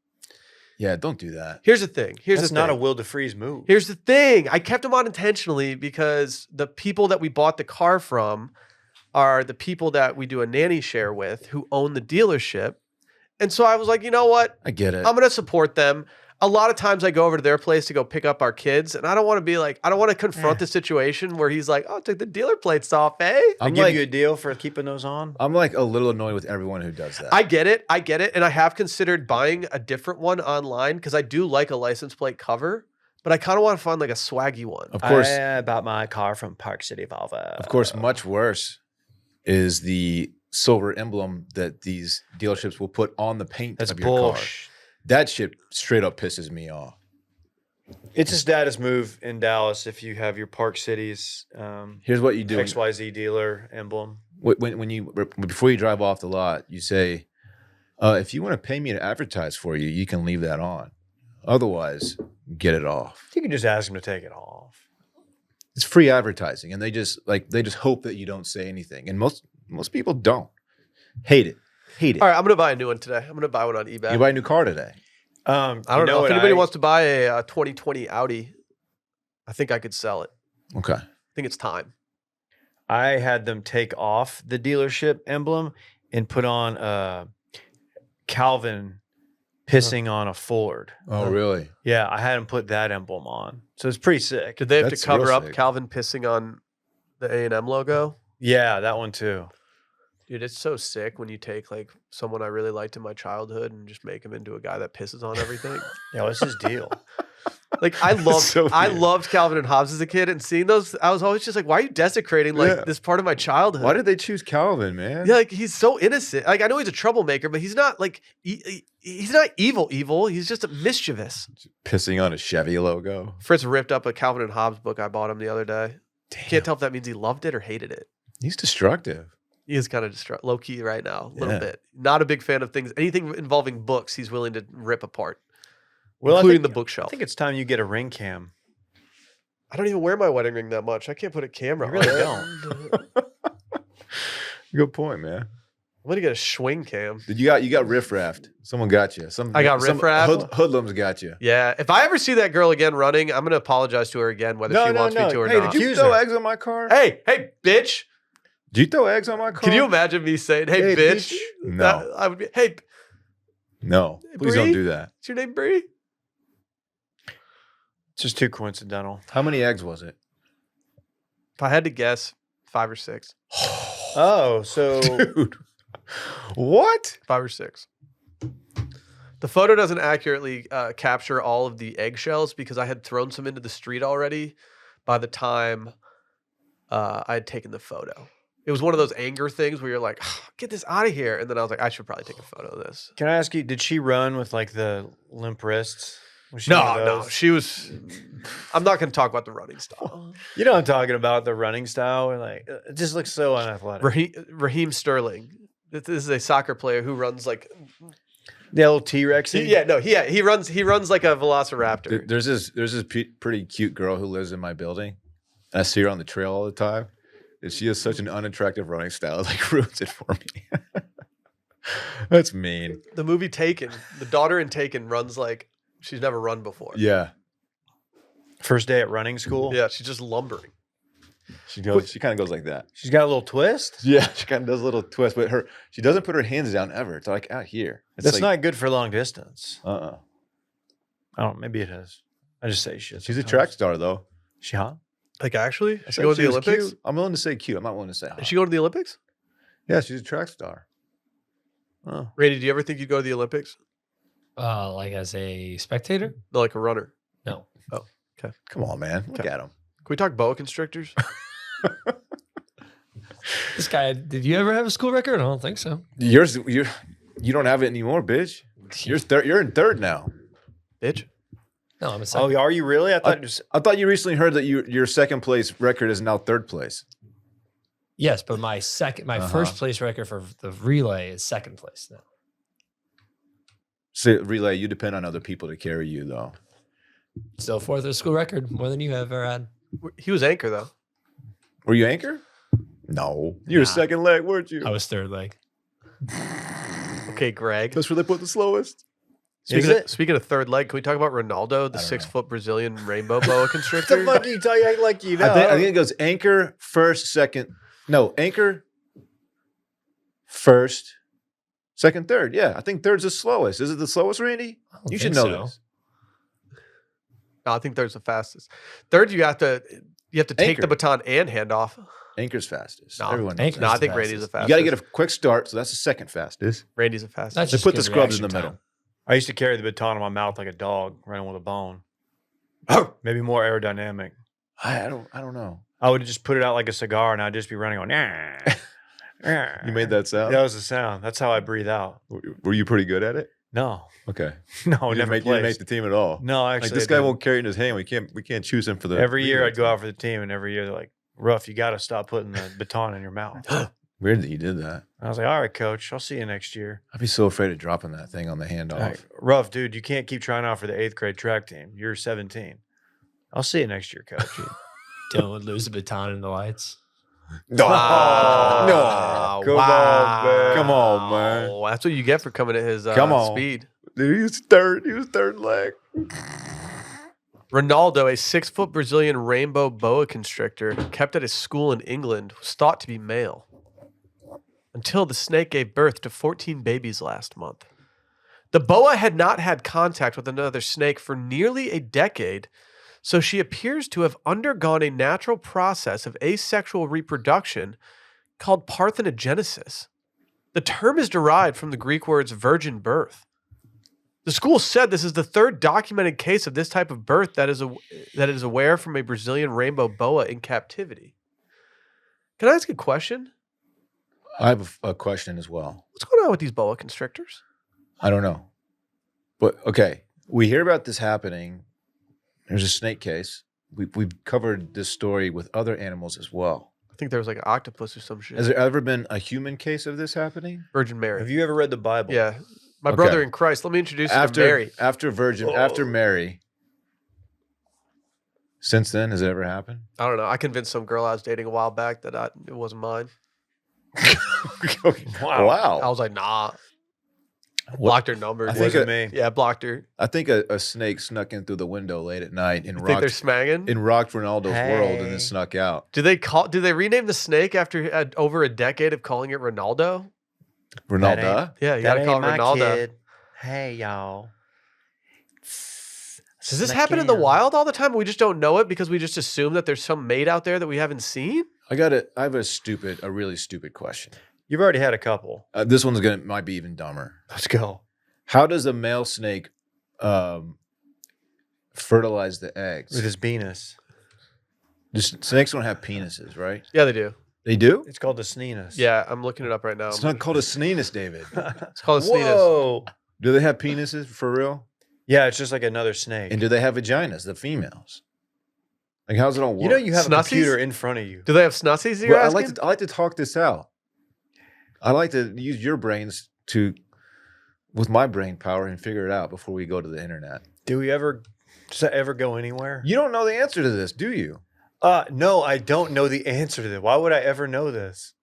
Speaker 3: Yeah, don't do that.
Speaker 1: Here's the thing.
Speaker 2: That's not a Will DeFreeze move.
Speaker 1: Here's the thing. I kept them on intentionally because the people that we bought the car from are the people that we do a nanny share with who own the dealership. And so I was like, you know what?
Speaker 3: I get it.
Speaker 1: I'm going to support them. A lot of times I go over to their place to go pick up our kids, and I don't want to be like, I don't want to confront the situation where he's like, oh, took the dealer plates off, eh?
Speaker 2: I
Speaker 3: I'm
Speaker 2: give
Speaker 3: like,
Speaker 2: you a deal for keeping those on.
Speaker 3: I'm like a little annoyed with everyone who does that.
Speaker 1: I get it. And I have considered buying a different one online because I do like a license plate cover, but I kind of want to find like a swaggy one.
Speaker 3: of course,
Speaker 2: I bought my car from Park City Volvo.
Speaker 3: of course, much worse is the silver emblem that these dealerships will put on the paint
Speaker 2: That's
Speaker 3: of your car.
Speaker 2: bullshit.
Speaker 3: That shit straight up pisses me off.
Speaker 2: It's a status move in Dallas if you have your Park Cities
Speaker 3: Here's what you do.
Speaker 2: XYZ dealer emblem.
Speaker 3: When you before you drive off the lot, you say, if you want to pay me to advertise for you, you can leave that on. Otherwise, get it off.
Speaker 2: You can just ask them to take it off.
Speaker 3: It's free advertising, and they just hope that you don't say anything. And most people don't. Hate it.
Speaker 1: All right, I'm going to buy a new one today. I'm going to buy one on eBay.
Speaker 3: You buy a new car today.
Speaker 1: I don't know. If anybody wants to buy a 2020 Audi, I think I could sell it.
Speaker 3: Okay.
Speaker 1: I think it's time.
Speaker 2: I had them take off the dealership emblem and put on Calvin pissing on a Ford.
Speaker 3: Oh, really?
Speaker 2: Yeah, I had him put that emblem on. So it's pretty sick.
Speaker 1: Did they have
Speaker 3: That's
Speaker 1: to cover
Speaker 3: real
Speaker 1: up
Speaker 3: sick.
Speaker 1: Calvin pissing on the A&M logo?
Speaker 2: Yeah, that one too.
Speaker 1: Dude, it's so sick when you take like someone I really liked in my childhood and just make him into a guy that pisses on everything.
Speaker 2: Yeah, what's his deal?
Speaker 1: Like I
Speaker 3: weird.
Speaker 1: loved Calvin and Hobbes as a kid, and seeing those, I was always just like, why are you desecrating like
Speaker 3: Yeah.
Speaker 1: this part of my childhood?
Speaker 3: Why did they choose Calvin, man?
Speaker 1: Yeah, like he's so innocent. Like I know he's a troublemaker, but he's not like he's not evil. He's just mischievous.
Speaker 3: Pissing on a Chevy logo.
Speaker 1: Fritz ripped up a Calvin and Hobbes book I bought him the other day.
Speaker 3: Damn.
Speaker 1: Can't tell if that means he loved it or hated it.
Speaker 3: He's destructive.
Speaker 1: He is kind of low key right now, a little
Speaker 3: Yeah.
Speaker 1: bit. Not a big fan of things. Anything involving books, he's willing to rip apart,
Speaker 2: Well,
Speaker 1: including the
Speaker 2: I
Speaker 1: bookshelf.
Speaker 2: think it's time you get a ring cam.
Speaker 1: I don't even wear my wedding ring that much. I can't put a camera
Speaker 2: You really
Speaker 1: on it.
Speaker 3: Good point, man.
Speaker 1: I'm gonna get a swing cam.
Speaker 3: Did you got riff-raffed? Someone got you.
Speaker 1: I got riff-raffed?
Speaker 3: Hoodlums got you.
Speaker 1: Yeah, if I ever see that girl again running, I'm gonna apologize to her again, whether
Speaker 2: No,
Speaker 1: she
Speaker 2: no,
Speaker 1: wants me
Speaker 2: no.
Speaker 1: to or
Speaker 3: Hey,
Speaker 1: not.
Speaker 3: did you
Speaker 2: Accuse
Speaker 3: throw
Speaker 2: her.
Speaker 3: eggs on my car?
Speaker 1: Hey, bitch!
Speaker 3: Did you throw eggs on my car?
Speaker 1: Can you imagine me saying, "Hey,
Speaker 3: Hey,
Speaker 1: bitch"?
Speaker 3: bitch. No.
Speaker 1: That- I would be. Hey,
Speaker 3: No, please don't
Speaker 1: Bree?
Speaker 3: do that.
Speaker 1: what's your name, Bree?
Speaker 2: It's just too coincidental.
Speaker 3: How many eggs was it?
Speaker 1: If I had to guess, 5 or 6.
Speaker 2: Oh, so
Speaker 3: Dude. What?
Speaker 1: 5 or 6. The photo doesn't accurately capture all of the eggshells because I had thrown some into the street already by the time I had taken the photo. It was one of those anger things where you're like, get this out of here. And then I was like, I should probably take a photo of this.
Speaker 2: can I ask you, did she run with like the limp wrists? Was she one of
Speaker 1: No,
Speaker 2: those?
Speaker 1: she was. I'm not going to talk about the running style.
Speaker 2: You know what I'm talking about, the running style? Where, like, it just looks so unathletic.
Speaker 1: Raheem Sterling. This is a soccer player who runs like.
Speaker 2: The old T-Rex.
Speaker 1: Yeah, no, he runs like a velociraptor.
Speaker 3: There's this pretty cute girl who lives in my building. And I see her on the trail all the time. And she has such an unattractive running style. It like ruins it for me. That's mean.
Speaker 1: The movie Taken, the daughter in Taken runs like she's never run before.
Speaker 3: Yeah.
Speaker 2: First day at running school.
Speaker 1: Yeah, she's just lumbering.
Speaker 3: She kind of goes like that.
Speaker 2: She's got a little twist.
Speaker 3: Yeah, she kind of does a little twist, but she doesn't put her hands down ever. It's like out here. It's
Speaker 2: That's
Speaker 3: like,
Speaker 2: not good for long distance.
Speaker 3: Uh-uh.
Speaker 2: I don't. Maybe it is. I just say shit.
Speaker 3: She's a
Speaker 2: sometimes.
Speaker 3: track star though.
Speaker 2: She hot?
Speaker 1: Like actually,
Speaker 3: I
Speaker 1: is she
Speaker 3: said
Speaker 1: going to the
Speaker 3: was
Speaker 1: Olympics?
Speaker 3: cute. I'm willing to say cute. I'm not willing to say hot.
Speaker 1: Is she going to the Olympics?
Speaker 3: Yeah, she's a track star.
Speaker 2: Oh.
Speaker 1: Randy, do you ever think you'd go to the Olympics?
Speaker 4: Like as a spectator?
Speaker 1: No, like a runner.
Speaker 4: No.
Speaker 3: Come on, man. Look
Speaker 1: Okay.
Speaker 3: at him.
Speaker 1: Can we talk boa constrictors?
Speaker 4: This guy, did you ever have a school record? I don't think so.
Speaker 3: You don't have it anymore, bitch. You're in third now.
Speaker 1: Bitch.
Speaker 4: No, I'm a second.
Speaker 2: Oh, are you really? I thought. it was,
Speaker 3: I thought you recently heard that your second place record is now third place.
Speaker 4: Yes, but my first place record for the relay is second place now.
Speaker 3: So relay, you depend on other people to carry you though.
Speaker 4: Still fourth at school record, more than you have ever had.
Speaker 1: He was anchor though.
Speaker 3: Were you anchor? No. You were
Speaker 4: Nah.
Speaker 3: second leg, weren't you?
Speaker 4: I was third leg.
Speaker 1: Okay, Greg.
Speaker 3: That's where they put the slowest.
Speaker 1: Speaking of third leg, can we talk about Ronaldo, the
Speaker 3: don't
Speaker 1: 6-foot Brazilian rainbow boa
Speaker 2: what
Speaker 1: constrictor?
Speaker 2: the fuck you tell you act like you know?
Speaker 3: I think it goes anchor, first, second. No, anchor, first, second, third. Yeah, I think third's the slowest. Is it the slowest, Randy?
Speaker 4: I don't
Speaker 3: You should
Speaker 4: think
Speaker 3: know
Speaker 4: so.
Speaker 3: this.
Speaker 1: No, I think third's the fastest. Third, you have to take
Speaker 3: Anchor.
Speaker 1: the baton and hand off.
Speaker 3: Anchor's fastest.
Speaker 1: No,
Speaker 3: Everyone knows
Speaker 4: Anchor's
Speaker 1: No,
Speaker 3: that.
Speaker 1: I think
Speaker 4: the
Speaker 1: Randy's the
Speaker 4: fastest.
Speaker 1: fastest.
Speaker 3: You got to get a quick start, so that's the second fastest.
Speaker 1: Randy's the fastest.
Speaker 4: That's
Speaker 3: They
Speaker 4: just
Speaker 3: put the
Speaker 4: good
Speaker 3: scrubs in
Speaker 4: reaction
Speaker 3: the middle.
Speaker 4: time.
Speaker 2: I used to carry the baton in my mouth like a dog running with a bone. Maybe more aerodynamic.
Speaker 3: I don't know.
Speaker 2: I would just put it out like a cigar, and I'd just be running on.
Speaker 3: You made that sound?
Speaker 2: That was the sound. That's how I breathe out.
Speaker 3: Were you pretty good at it?
Speaker 2: No,
Speaker 3: Okay.
Speaker 2: no,
Speaker 3: You didn't
Speaker 2: never
Speaker 3: make, you didn't make
Speaker 2: placed.
Speaker 3: the team at all.
Speaker 2: No, actually,
Speaker 3: Like this
Speaker 2: I
Speaker 3: guy
Speaker 2: didn't.
Speaker 3: won't carry it in his hand. We can't choose him for the
Speaker 2: Every year
Speaker 3: relay
Speaker 2: I'd go
Speaker 3: team.
Speaker 2: out for the team, and every year they're like, "Ruff, you got to stop putting the baton in your mouth."
Speaker 3: Weird that you did that.
Speaker 2: I was like, "All right, coach, I'll see you next year."
Speaker 3: I'd be so afraid of dropping that thing on the handoff.
Speaker 2: Like, Ruff, dude, you can't keep trying out for the 8th grade track team. You're 17. I'll see you next year, coach.
Speaker 4: Dylan would lose the baton in the lights.
Speaker 3: No,
Speaker 1: Wow.
Speaker 2: Come on, man.
Speaker 3: Come on, man.
Speaker 1: Wow. That's what you get for coming at his
Speaker 3: Come on.
Speaker 1: speed.
Speaker 3: Dude, he was third leg.
Speaker 1: Ronaldo, a 6-foot Brazilian rainbow boa constrictor kept at his school in England, was thought to be male until the snake gave birth to 14 babies last month. The boa had not had contact with another snake for nearly a decade, so she appears to have undergone a natural process of asexual reproduction called parthenogenesis. The term is derived from the Greek words virgin birth. The school said this is the third documented case of this type of birth that is aware from a Brazilian rainbow boa in captivity. Can I ask a question?
Speaker 3: I have a question as well.
Speaker 1: What's going on with these boa constrictors?
Speaker 3: I don't know. But okay, we hear about this happening. There's a snake case. We've covered this story with other animals as well.
Speaker 1: I think there was like an octopus or some shit.
Speaker 3: Has there ever been a human case of this happening?
Speaker 1: Virgin Mary.
Speaker 2: Have you ever read the Bible?
Speaker 1: Yeah. My
Speaker 3: Okay.
Speaker 1: brother in Christ. Let me introduce you to Mary.
Speaker 3: After Mary. Since then, has it ever happened?
Speaker 1: I don't know. I convinced some girl I was dating a while back that it wasn't mine.
Speaker 3: Wow.
Speaker 1: I was like, nah.
Speaker 3: What-
Speaker 1: Blocked her number.
Speaker 3: I think
Speaker 2: Wasn't me.
Speaker 1: Yeah, blocked her.
Speaker 3: I think a snake snuck in through the window late at night and
Speaker 1: You think they're smanging?
Speaker 3: rocked Ronaldo's world and
Speaker 5: Hey.
Speaker 3: then snuck out.
Speaker 1: Did they rename the snake after over a decade of calling it Ronaldo?
Speaker 3: Ronaldo?
Speaker 1: Yeah, you
Speaker 5: That
Speaker 1: gotta call it
Speaker 5: ain't my
Speaker 1: Ronaldo.
Speaker 5: kid. Hey, y'all.
Speaker 1: Does this happen in the wild all the time? We just don't know it because we just assume that there's some mate out there that we haven't seen?
Speaker 3: I have a really stupid question.
Speaker 2: You've already had a couple.
Speaker 3: This one's might be even dumber.
Speaker 2: Let's go.
Speaker 3: How does a male snake fertilize the eggs?
Speaker 2: With his penis.
Speaker 3: Snakes don't have penises, right?
Speaker 1: Yeah, they do.
Speaker 3: They do?
Speaker 2: It's called the sneenus.
Speaker 1: Yeah, I'm looking it up right now.
Speaker 3: It's not called a sneenus, David.
Speaker 1: It's called a sneenus.
Speaker 2: Whoa.
Speaker 3: Do they have penises for real?
Speaker 2: Yeah, it's just like another snake.
Speaker 3: And do they have vaginas, the females? Like, how's it all work?
Speaker 2: You know you have
Speaker 1: Snussies?
Speaker 2: a computer in front of you.
Speaker 1: Do they have snussies? You're
Speaker 3: Well,
Speaker 1: asking?
Speaker 3: I like to talk this out. I like to use your brains with my brain power and figure it out before we go to the internet.
Speaker 2: Does that ever go anywhere?
Speaker 3: You don't know the answer to this, do you?
Speaker 2: No, I don't know the answer to this. Why would I ever know this?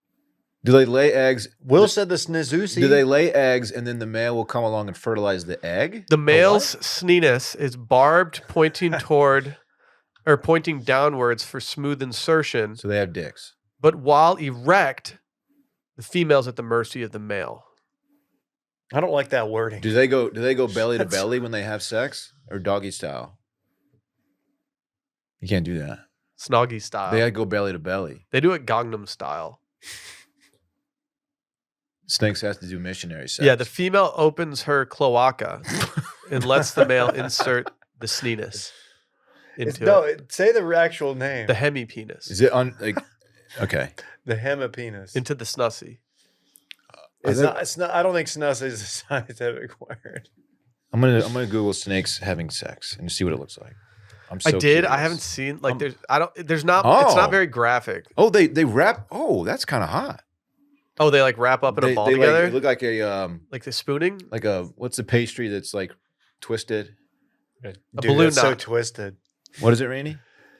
Speaker 3: Do they lay eggs?
Speaker 2: Will said the snizusi.
Speaker 3: Do they lay eggs and then the male will come along and fertilize the egg?
Speaker 1: The male's sneenus is barbed, pointing pointing downwards for smooth insertion.
Speaker 3: So they have dicks.
Speaker 1: But while erect, the female's at the mercy of the male.
Speaker 2: I don't like that wording.
Speaker 3: Do they go belly to
Speaker 2: That's-
Speaker 3: belly when they have sex or doggy style? You can't do that.
Speaker 1: Snoggy style.
Speaker 3: They go belly to belly.
Speaker 1: They do it Gangnam style.
Speaker 3: Snakes has to do missionary sex.
Speaker 1: Yeah, the female opens her cloaca and lets the male insert the sneenus into it.
Speaker 2: Say the actual name.
Speaker 1: The hemipenis.
Speaker 3: Is it on like okay.
Speaker 2: The hemipenis.
Speaker 1: Into the snussie.
Speaker 2: It's not. I don't think snus is a scientific word.
Speaker 3: I'm gonna Google snakes having sex and see what it looks like. I'm so
Speaker 1: I did.
Speaker 3: curious.
Speaker 1: I haven't seen like there's it's not
Speaker 3: Oh.
Speaker 1: very graphic.
Speaker 3: Oh, they wrap. Oh, that's kind of hot.
Speaker 1: Oh, they like wrap up in a ball together?
Speaker 3: Like, look like a
Speaker 1: like the spooning?
Speaker 3: what's the pastry that's like twisted?
Speaker 1: A
Speaker 2: Dude,
Speaker 1: balloon
Speaker 2: that's so
Speaker 1: knot.
Speaker 2: twisted.
Speaker 3: What is it, Rainey?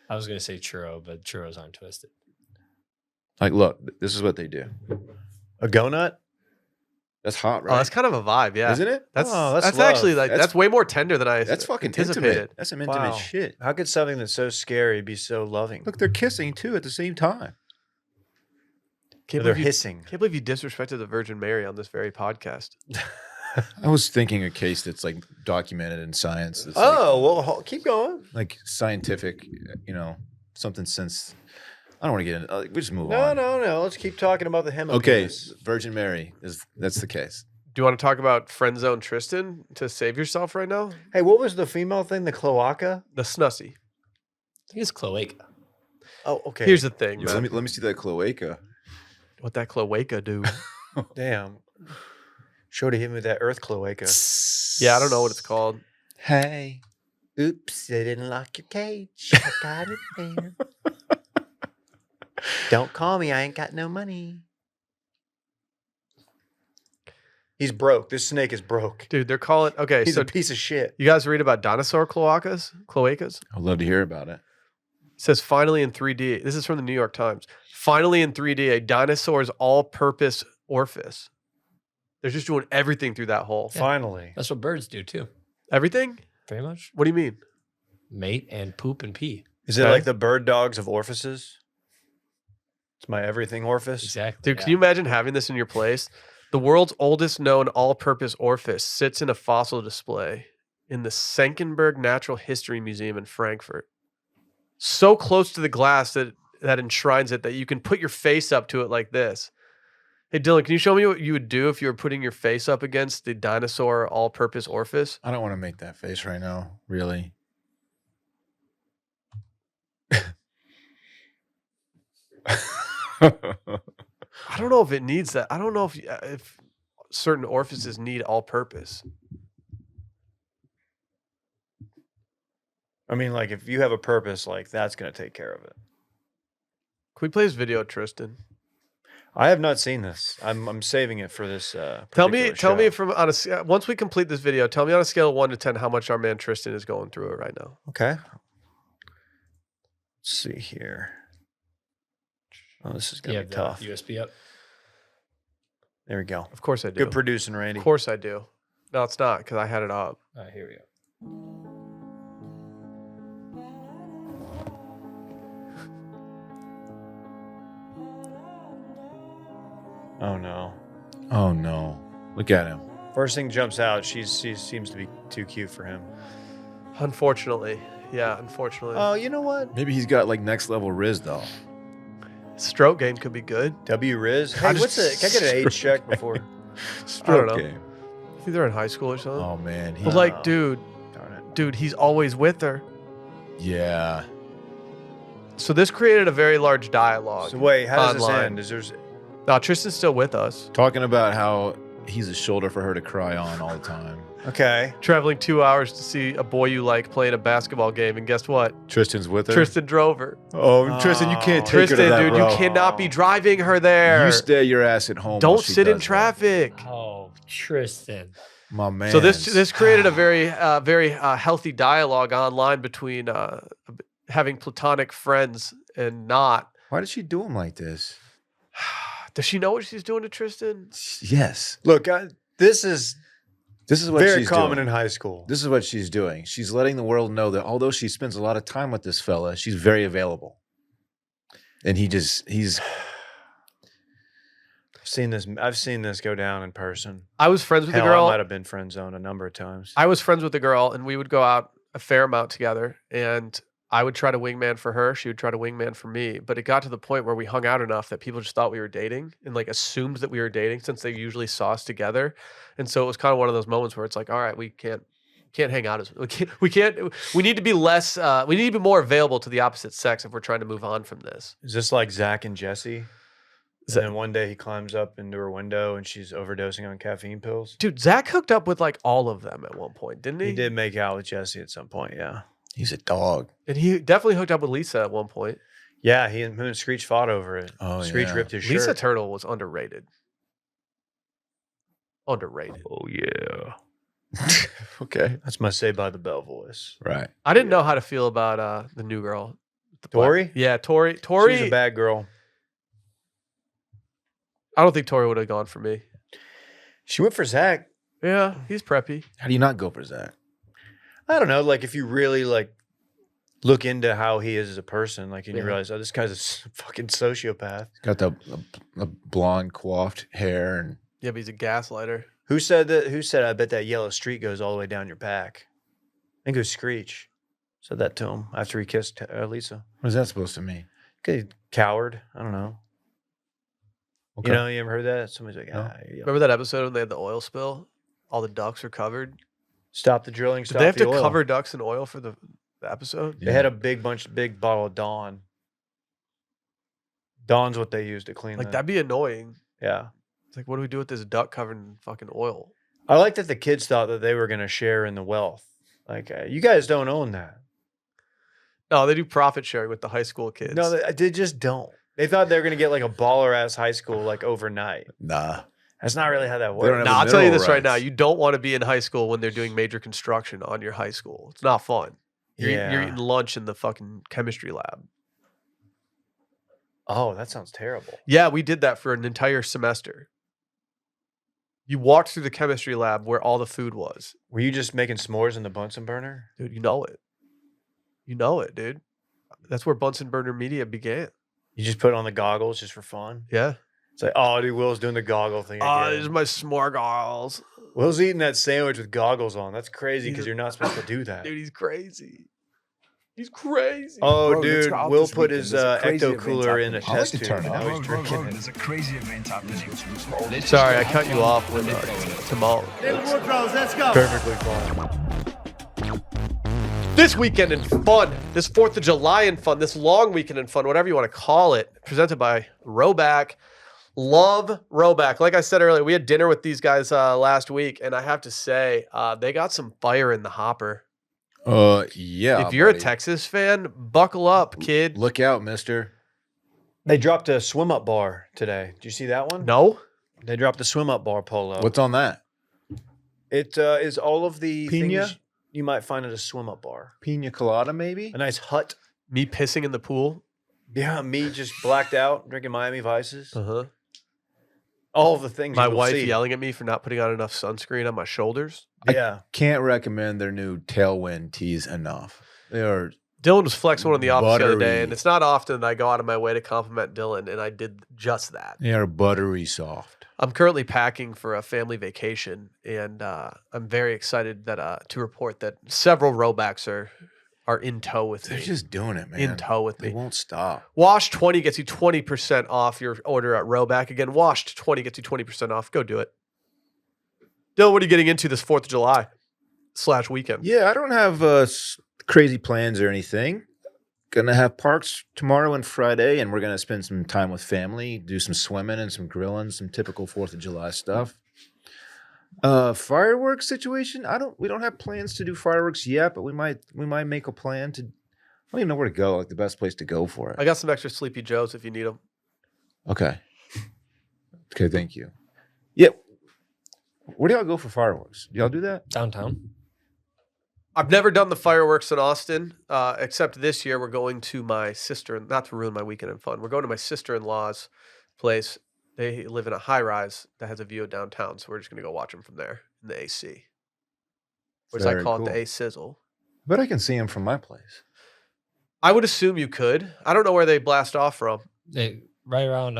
Speaker 4: I was gonna say churro, but churros aren't twisted.
Speaker 3: Like, look, this is what they do.
Speaker 2: A go nut?
Speaker 3: That's hot,
Speaker 1: Oh,
Speaker 3: right?
Speaker 1: that's kind of a vibe, yeah.
Speaker 3: Isn't it?
Speaker 1: That's
Speaker 2: Oh, that's
Speaker 1: actually
Speaker 2: love.
Speaker 1: like
Speaker 3: That's-
Speaker 1: that's way more tender than I
Speaker 3: That's fucking
Speaker 1: anticipated.
Speaker 3: intimate. That's some intimate
Speaker 2: Wow.
Speaker 3: shit.
Speaker 2: How could something that's so scary be so loving?
Speaker 3: Look, they're kissing too at the same time.
Speaker 1: Can't
Speaker 2: They're
Speaker 1: believe, you,
Speaker 2: hissing.
Speaker 1: can't believe you disrespected the Virgin Mary on this very podcast.
Speaker 3: I was thinking a case that's like documented in science. That's
Speaker 2: Oh, well, keep going.
Speaker 3: like scientific, something since. I don't want to get into. We just move
Speaker 2: No,
Speaker 3: on.
Speaker 2: no. Let's keep talking about the hemipenis.
Speaker 3: Okay, Virgin Mary that's the case.
Speaker 1: Do you want to talk about Friendzoned Tristian to save yourself right now?
Speaker 2: Hey, what was the female thing? The cloaca?
Speaker 1: The Snussie.
Speaker 4: I think it's cloaca.
Speaker 2: Oh, okay.
Speaker 1: Here's the thing,
Speaker 3: Let
Speaker 1: man.
Speaker 3: me see that cloaca.
Speaker 1: What that cloaca do?
Speaker 2: Damn. Shorty hit me with that earth cloaca.
Speaker 1: Yeah, I don't know what it's called.
Speaker 3: Hey,
Speaker 5: Oops, they didn't lock your cage. I got it there. Don't call me. I ain't got no money.
Speaker 2: He's broke. This snake is broke.
Speaker 1: Dude, they're calling okay,
Speaker 2: He's
Speaker 1: so
Speaker 2: a piece of shit.
Speaker 1: you guys read about dinosaur cloacas? Cloacas?
Speaker 3: I'd love to hear about it.
Speaker 1: It says finally in 3D. This is from the New York Times. Finally in 3D, a dinosaur's all-purpose orifice. They're just doing everything through that hole.
Speaker 4: Yeah.
Speaker 2: Finally.
Speaker 4: That's what birds do too.
Speaker 1: Everything?
Speaker 4: Very much.
Speaker 1: What do you mean?
Speaker 4: Mate and poop and pee.
Speaker 2: Is it
Speaker 1: Okay.
Speaker 2: like the bird dogs of orifices? It's my everything orifice.
Speaker 4: Exactly.
Speaker 1: Dude, can you imagine having this in your place? The world's oldest known all-purpose orifice sits in a fossil display in the Senckenberg Natural History Museum in Frankfurt. So close to the glass that enshrines it that you can put your face up to it like this. Hey, Dylan, can you show me what you would do if you were putting your face up against the dinosaur all-purpose orifice?
Speaker 3: I don't want to make that face right now. Really.
Speaker 1: I don't know if it needs that. I don't know if certain orifices need all-purpose.
Speaker 2: I mean, like if you have a purpose, like that's gonna take care of it.
Speaker 1: Can we play this video, Tristan?
Speaker 2: I have not seen this. I'm saving it for this.
Speaker 1: Tell me
Speaker 2: show.
Speaker 1: from on a once we complete this video, tell me on a scale of 1 to 10 how much our man Tristan is going through it right now.
Speaker 2: Okay. Let's see here. Oh, this is gonna be tough.
Speaker 4: USB up.
Speaker 2: There we go.
Speaker 1: Of course I do.
Speaker 2: Good producing, Randy.
Speaker 1: Of course I do. No, it's not because I had it up.
Speaker 4: All right, here we go.
Speaker 2: Oh no.
Speaker 3: Oh no! Look at him.
Speaker 2: First thing jumps out. She seems to be too cute for him.
Speaker 1: Unfortunately. Yeah, unfortunately.
Speaker 2: Oh, you know what?
Speaker 3: Maybe he's got like next level Riz though.
Speaker 1: Stroke gain could be good.
Speaker 2: W Riz.
Speaker 1: I
Speaker 2: Hey,
Speaker 1: just-
Speaker 2: Can I get an age check before?
Speaker 1: I don't
Speaker 3: Stroke
Speaker 1: know.
Speaker 3: game.
Speaker 1: I think they're in high school or something.
Speaker 3: Oh man.
Speaker 1: But
Speaker 2: Oh.
Speaker 1: like, dude,
Speaker 2: Darn it.
Speaker 1: he's always with her.
Speaker 3: Yeah.
Speaker 1: So this created a very large dialogue.
Speaker 2: So wait, how does this
Speaker 1: online.
Speaker 2: end? Is there's
Speaker 1: No, Tristan's still with us.
Speaker 3: Talking about how he's a shoulder for her to cry on all the time.
Speaker 2: okay?
Speaker 1: Traveling 2 hours to see a boy you like playing a basketball game, and guess what?
Speaker 3: Tristan's with her.
Speaker 1: Tristan drove her.
Speaker 3: Oh, Tristan, you can't take
Speaker 1: Tristan,
Speaker 3: her to that
Speaker 1: dude,
Speaker 3: route.
Speaker 1: you cannot be driving her there.
Speaker 3: You stay your ass at home.
Speaker 1: Don't
Speaker 3: while she
Speaker 1: sit in
Speaker 3: does that.
Speaker 1: traffic.
Speaker 4: Oh, Tristan.
Speaker 3: My man.
Speaker 1: So this created a very healthy dialogue online between having platonic friends and not.
Speaker 3: Why did she do him like this?
Speaker 1: Does she know what she's doing to Tristan?
Speaker 3: Yes.
Speaker 2: Look, this is
Speaker 3: This is what
Speaker 2: very
Speaker 3: she's
Speaker 2: common
Speaker 3: doing.
Speaker 2: in high school.
Speaker 3: This is what she's doing. She's letting the world know that although she spends a lot of time with this fella, she's very available. And he's
Speaker 2: I've seen this go down in person.
Speaker 1: I was friends with
Speaker 2: Hell,
Speaker 1: the girl.
Speaker 2: I might have been friend zoned a number of times.
Speaker 1: I was friends with the girl, and we would go out a fair amount together. And I would try to wingman for her. She would try to wingman for me. But it got to the point where we hung out enough that people just thought we were dating and like assumed that we were dating since they usually saw us together. And so it was kind of one of those moments where it's like, all right, we can't hang out as we need to be less. We need to be more available to the opposite sex if we're trying to move on from this.
Speaker 2: Is this like Zach and Jesse?
Speaker 1: Is
Speaker 2: And
Speaker 1: that-
Speaker 2: then one day he climbs up into her window and she's overdosing on caffeine pills.
Speaker 1: Dude, Zach hooked up with like all of them at one point, didn't he?
Speaker 2: He did make out with Jesse at some point, yeah.
Speaker 3: a dog.
Speaker 1: And he definitely hooked up with Lisa at one point.
Speaker 2: Yeah, him and Screech fought over it.
Speaker 3: Oh,
Speaker 2: Screech
Speaker 3: yeah.
Speaker 2: ripped his
Speaker 1: Lisa
Speaker 2: shirt.
Speaker 1: Turtle was underrated. Underrated.
Speaker 2: Oh yeah.
Speaker 3: Okay.
Speaker 2: That's my Say by the Bell voice.
Speaker 3: Right.
Speaker 1: I didn't know how to feel about the new girl. The black-
Speaker 2: Tori?
Speaker 1: Yeah, Tori.
Speaker 2: She's
Speaker 1: Tori.
Speaker 2: a bad girl.
Speaker 1: I don't think Tori would have gone for me.
Speaker 2: She went for Zach.
Speaker 1: Yeah, he's preppy.
Speaker 3: How do you not go for Zach?
Speaker 2: I don't know, like if you really like look into how he is as a person, like and you
Speaker 1: Yeah.
Speaker 2: realize, oh, this guy's fucking sociopath.
Speaker 3: Got the blonde coiffed hair and
Speaker 1: Yeah, but he's a gaslighter.
Speaker 2: Who said that? Who said I bet that yellow streak goes all the way down your back? I think it was Screech. Said that to him after he kissed Lisa.
Speaker 3: what is that supposed to mean?
Speaker 2: Okay, coward. I don't know.
Speaker 3: Okay.
Speaker 2: You know, you ever heard that? Somebody's like,
Speaker 3: No.
Speaker 2: you're yellow.
Speaker 1: Remember that episode when they had the oil spill? All the ducks are covered.
Speaker 2: Stop the drilling.
Speaker 1: Did
Speaker 2: Stop
Speaker 1: they have
Speaker 2: the
Speaker 1: to
Speaker 2: oil.
Speaker 1: cover ducks in oil for the episode?
Speaker 2: They had a big bottle of Dawn. Dawn's what they used to clean.
Speaker 1: Like
Speaker 2: the-
Speaker 1: that'd be annoying.
Speaker 2: Yeah.
Speaker 1: It's like, what do we do with this duck covered in fucking oil?
Speaker 2: I like that the kids thought that they were going to share in the wealth. Like, you guys don't own that.
Speaker 1: No, they do profit sharing with the high school kids.
Speaker 2: No, they just don't. They thought they were going to get like a baller ass high school like overnight.
Speaker 3: Nah.
Speaker 2: That's not really how that
Speaker 3: don't
Speaker 2: works.
Speaker 3: have
Speaker 1: no,
Speaker 3: the
Speaker 1: I'll tell you
Speaker 3: mineral
Speaker 1: this right now.
Speaker 3: rights.
Speaker 1: You don't want to be in high school when they're doing major construction on your high school. It's not fun. You're
Speaker 2: Yeah.
Speaker 1: eating lunch in the fucking chemistry lab.
Speaker 2: Oh, that sounds terrible.
Speaker 1: Yeah, we did that for an entire semester. You walked through the chemistry lab where all the food was.
Speaker 2: Were you just making s'mores in the Bunsen burner?
Speaker 1: Dude, you know it. You know it, dude. That's where Bunsen burner media began.
Speaker 2: You just put on the goggles just for fun?
Speaker 1: Yeah.
Speaker 2: It's like, oh, dude, Will's doing the goggle thing
Speaker 1: Oh,
Speaker 2: again.
Speaker 1: these are my s'more.
Speaker 2: Will's eating that sandwich with goggles on. That's crazy because
Speaker 1: He's a-
Speaker 2: you're not supposed to do that.
Speaker 1: Dude, he's crazy. He's crazy.
Speaker 2: Oh,
Speaker 6: Bro, let's
Speaker 2: dude,
Speaker 6: go out
Speaker 2: Will
Speaker 6: this
Speaker 2: put
Speaker 6: weekend.
Speaker 2: his
Speaker 6: There's a crazy
Speaker 2: ecto
Speaker 6: event
Speaker 2: cooler in a
Speaker 6: happening.
Speaker 3: I like
Speaker 2: test
Speaker 3: to
Speaker 2: tube.
Speaker 3: turn it
Speaker 2: Now
Speaker 3: on.
Speaker 2: he's drinking it.
Speaker 6: There's a crazy event happening.
Speaker 1: Sorry, I cut you off with Tamal.
Speaker 2: Perfectly fine.
Speaker 1: This weekend in fun, this 4th of July in fun, this long weekend in fun, whatever you want to call it, presented by Roback. Love Roback. Like I said earlier, we had dinner with these guys last week, and I have to say, they got some fire in the hopper.
Speaker 3: Yeah.
Speaker 1: If you're
Speaker 3: buddy.
Speaker 1: a Texas fan, buckle up, kid.
Speaker 3: Look out, mister.
Speaker 2: They dropped a swim up bar today. Did you see that one?
Speaker 1: No?
Speaker 2: They dropped a swim up bar polo.
Speaker 3: What's on that?
Speaker 2: It is all of the
Speaker 3: Pina?
Speaker 2: things you might find at a swim up bar.
Speaker 3: Pina colada, maybe?
Speaker 2: A nice hut.
Speaker 1: Me pissing in the pool?
Speaker 2: Yeah, me just blacked out, drinking Miami Vices.
Speaker 1: Uh-huh.
Speaker 2: All of the things
Speaker 1: My
Speaker 2: you will
Speaker 1: wife
Speaker 2: see.
Speaker 1: yelling at me for not putting on enough sunscreen on my shoulders.
Speaker 2: Yeah.
Speaker 3: Can't recommend their new Tailwind tees enough. They are
Speaker 1: Dylan was flexing one in the office the other day,
Speaker 3: Buttery.
Speaker 1: and it's not often that I go out of my way to compliment Dylan, and I did just that.
Speaker 3: buttery soft.
Speaker 1: I'm currently packing for a family vacation, and I'm very excited that to report that several Robacks are in tow with
Speaker 3: They're
Speaker 1: me.
Speaker 3: just doing it, man.
Speaker 1: in tow with
Speaker 3: They
Speaker 1: me.
Speaker 3: won't stop.
Speaker 1: Wash 20 gets you 20% off your order at Roback. Again, Washed 20 gets you 20% off. Go do it. Dylan, what are you getting into this 4th of July / weekend?
Speaker 3: Yeah, I don't have crazy plans or anything. Gonna have parks tomorrow and Friday, and we're gonna spend some time with family, do some swimming and some grilling, some typical 4th of July stuff. Fireworks situation. We don't have plans to do fireworks yet, but we might make a plan to. I don't even know where to go. Like the best place to go for
Speaker 1: I
Speaker 3: it.
Speaker 1: got some extra Sleepy Joes if you need them.
Speaker 3: Okay. Okay, thank you. Yeah. Where do y'all go for fireworks? Do y'all do that?
Speaker 4: Downtown.
Speaker 1: I've never done the fireworks in Austin, except this year we're going to my sister, not to ruin my weekend in fun. We're going to my sister-in-law's place. They live in a high-rise that has a view of downtown, so we're just going to go watch them from there in the AC. Or as I
Speaker 3: Very
Speaker 1: call
Speaker 3: cool.
Speaker 1: it, the A-sizzle.
Speaker 3: But I can see them from my place.
Speaker 1: I would assume you could. I don't know where they blast off from.
Speaker 4: Right around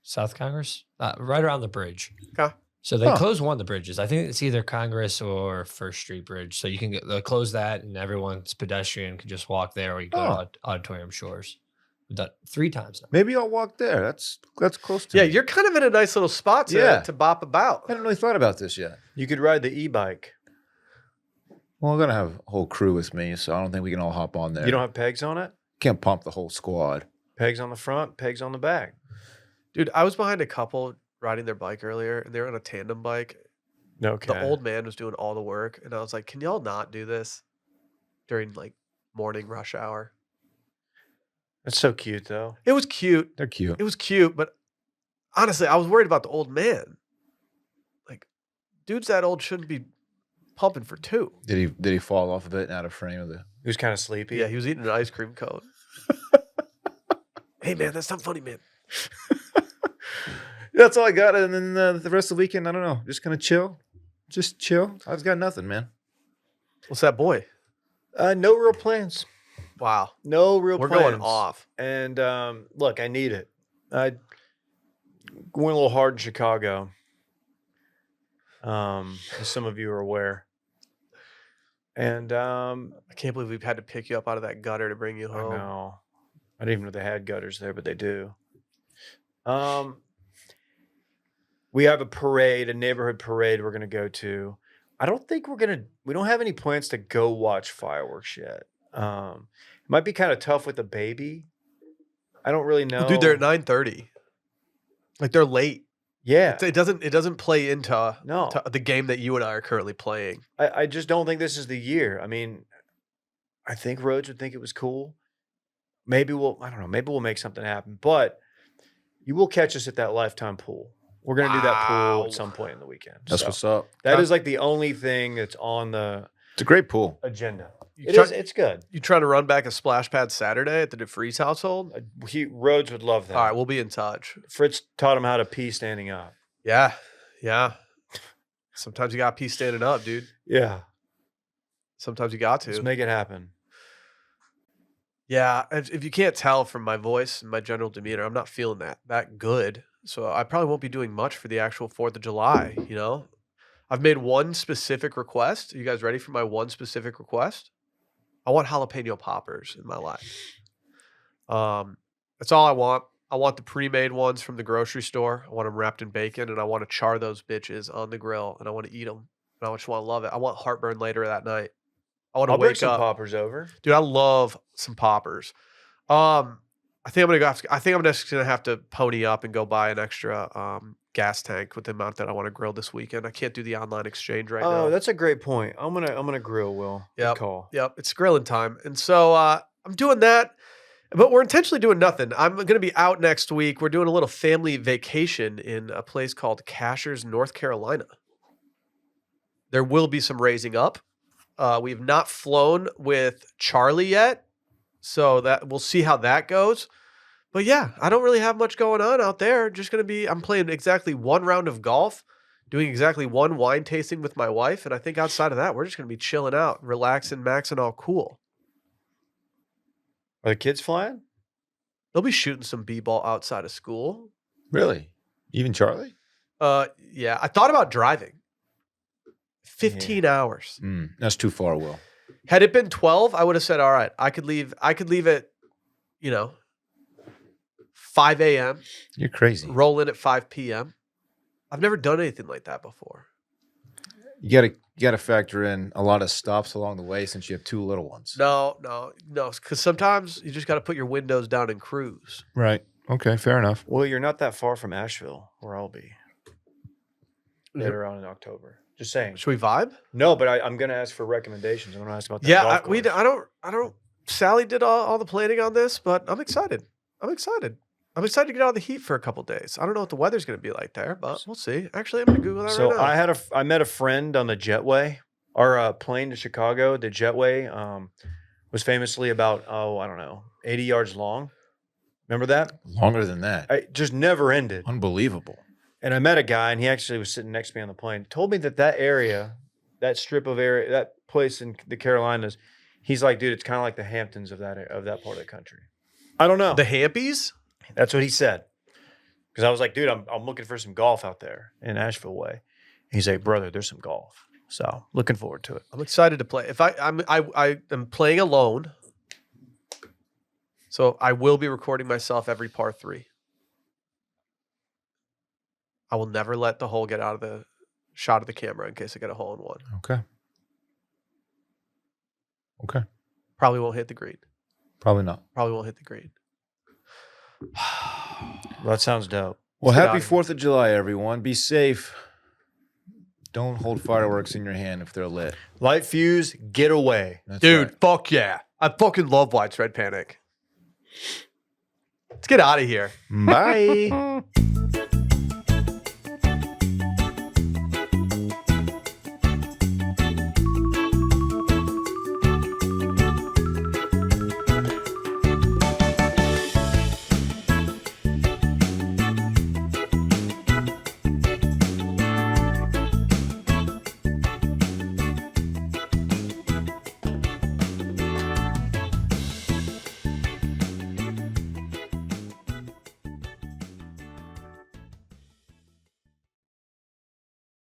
Speaker 4: South Congress, right around the bridge.
Speaker 1: Okay.
Speaker 4: So they
Speaker 3: Huh.
Speaker 4: closed one of the bridges. I think it's either Congress or First Street Bridge. So you can they'll close that, and everyone's pedestrian can just walk there, or you go to Auditorium Shores. We've done 3 times now.
Speaker 3: Maybe I'll walk there. That's close to
Speaker 1: Yeah,
Speaker 3: me.
Speaker 1: you're kind of in a nice little spot to bop about.
Speaker 3: I hadn't really thought about this yet.
Speaker 2: You could ride the e-bike.
Speaker 3: Well, I'm gonna have a whole crew with me, so I don't think we can all hop on there.
Speaker 2: You don't have pegs on it?
Speaker 3: Can't pump the whole squad.
Speaker 2: Pegs on the front, pegs on the back.
Speaker 1: Dude, I was behind a couple riding their bike earlier, and they were on a tandem bike.
Speaker 2: Okay.
Speaker 1: The old man was doing all the work, and I was like, can y'all not do this during like morning rush hour?
Speaker 2: That's so cute, though.
Speaker 1: It was cute.
Speaker 3: They're cute.
Speaker 1: It was cute, but honestly, I was worried about the old man. Like, dudes that old shouldn't be pumping for 2.
Speaker 3: Did he fall off of it and out of frame of the?
Speaker 2: He was kind of sleepy.
Speaker 1: Yeah, he was eating an ice cream cone. Hey, man, that's not funny, man.
Speaker 3: That's all I got, and then the rest of the weekend, I don't know. Just gonna chill. Just chill. I've got nothing, man.
Speaker 1: What's that boy?
Speaker 2: No real plans.
Speaker 1: Wow.
Speaker 2: No real
Speaker 1: We're
Speaker 2: plans.
Speaker 1: going off.
Speaker 2: And look, I need it. I went a little hard in Chicago. As some of you are aware. And
Speaker 1: I can't believe we've had to pick you up out of that gutter to bring you
Speaker 2: I
Speaker 1: home.
Speaker 2: know. I didn't even know they had gutters there, but they do. We have a parade, a neighborhood parade we're gonna go to. I don't think we don't have any plans to go watch fireworks yet. It might be kind of tough with a baby. I don't really know.
Speaker 1: Well, dude, they're at 9:30. Like, they're late.
Speaker 2: Yeah.
Speaker 1: It doesn't play into
Speaker 2: No.
Speaker 1: to the game that you and I are currently playing.
Speaker 2: I just don't think this is the year. I mean, I think Rhodes would think it was cool. Maybe I don't know, maybe we'll make something happen. But you will catch us at that Lifetime pool. We're going to do that pool
Speaker 1: Wow.
Speaker 2: at some point in the weekend.
Speaker 3: That's
Speaker 2: So
Speaker 3: what's up.
Speaker 2: that is like the only thing that's on the
Speaker 3: It's a great pool.
Speaker 2: agenda.
Speaker 1: You
Speaker 2: It's good.
Speaker 1: You trying to run back a splash pad Saturday at the DeFreeze household?
Speaker 2: Rhodes would love that.
Speaker 1: All right, we'll be in touch.
Speaker 2: Fritz taught him how to pee standing up.
Speaker 1: Yeah. Sometimes you got to pee standing up, dude.
Speaker 2: Yeah.
Speaker 1: Sometimes you got to.
Speaker 2: Let's make it happen.
Speaker 1: Yeah, if you can't tell from my voice and my general demeanor, I'm not feeling that good. So I probably won't be doing much for the actual 4th of July, you know? I've made one specific request. Are you guys ready for my one specific request? I want jalapeno poppers in my life. That's all I want. I want the pre-made ones from the grocery store. I want them wrapped in bacon, and I want to char those bitches on the grill, and I want to eat them. And I just want to love it. I want heartburn later that night. I want to
Speaker 2: I'll bring
Speaker 1: wake
Speaker 2: some
Speaker 1: up.
Speaker 2: poppers over.
Speaker 1: Dude, I love some poppers. I think I'm just gonna have to pony up and go buy an extra gas tank with the amount that I want to grill this weekend. I can't do the online exchange right now.
Speaker 2: Oh, that's a great point. I'm gonna grill, Will. Good
Speaker 1: Yep.
Speaker 2: call.
Speaker 1: Yep, it's grilling time. And so I'm doing that, but we're intentionally doing nothing. I'm going to be out next week. We're doing a little family vacation in a place called Cashers, North Carolina. There will be some raising up. We've not flown with Charlie yet, so that we'll see how that goes. But yeah, I don't really have much going on out there. I'm playing exactly one round of golf, doing exactly one wine tasting with my wife. And I think outside of that, we're just going to be chilling out, relaxing, maxing, all cool.
Speaker 2: Are the kids flying?
Speaker 1: They'll be shooting some b-ball outside of school.
Speaker 3: Really? Even Charlie?
Speaker 1: Yeah. I thought about driving. 15 hours.
Speaker 3: That's too far, Will.
Speaker 1: Had it been 12, I would have said, all right, I could leave at, 5 a.m.
Speaker 3: You're crazy.
Speaker 1: Roll in at 5 p.m. I've never done anything like that before.
Speaker 3: You gotta factor in a lot of stops along the way since you have 2 little ones.
Speaker 1: No, because sometimes you just got to put your windows down and cruise.
Speaker 3: Right. Okay, fair enough.
Speaker 2: Well, you're not that far from Asheville, where I'll be later on in October. Just saying.
Speaker 1: Should we vibe?
Speaker 2: No, but I'm gonna ask for recommendations. I'm gonna ask about that.
Speaker 1: Yeah,
Speaker 2: golf course.
Speaker 1: I don't. Sally did all the planning on this, but I'm excited. I'm excited to get out of the heat for a couple days. I don't know what the weather's going to be like there, but we'll see. Actually, I'm going to Google that
Speaker 2: So
Speaker 1: right now.
Speaker 2: I met a friend on the jetway. Our plane to Chicago, the jetway, was famously about 80 yards long. Remember that?
Speaker 3: Longer than that.
Speaker 2: It just never ended.
Speaker 3: Unbelievable.
Speaker 2: And I met a guy, and he actually was sitting next to me on the plane. Told me that area, that strip of area, that place in the Carolinas, he's like, dude, it's kind of like the Hamptons of that part of the country. I don't know.
Speaker 1: The Hampies?
Speaker 2: That's what he said. Because I was like, dude, I'm looking for some golf out there in Asheville way. He's like, brother, there's some golf. So looking forward to it.
Speaker 1: I'm excited to play. If I am playing alone, so I will be recording myself every par 3. I will never let the hole get out of the shot of the camera in case I get a hole in one.
Speaker 3: Okay.
Speaker 1: Probably won't hit the green.
Speaker 3: Probably not.
Speaker 1: Probably won't hit the green.
Speaker 2: Well, that sounds dope.
Speaker 3: Well,
Speaker 1: Let's get
Speaker 3: happy
Speaker 1: out of here.
Speaker 3: 4th of July, everyone. Be safe. Don't hold fireworks in your hand if they're lit.
Speaker 2: Light fuse, get away.
Speaker 3: That's
Speaker 1: Dude,
Speaker 3: right.
Speaker 1: fuck yeah. I fucking love Widespread Panic. Let's get out of here.
Speaker 3: Bye.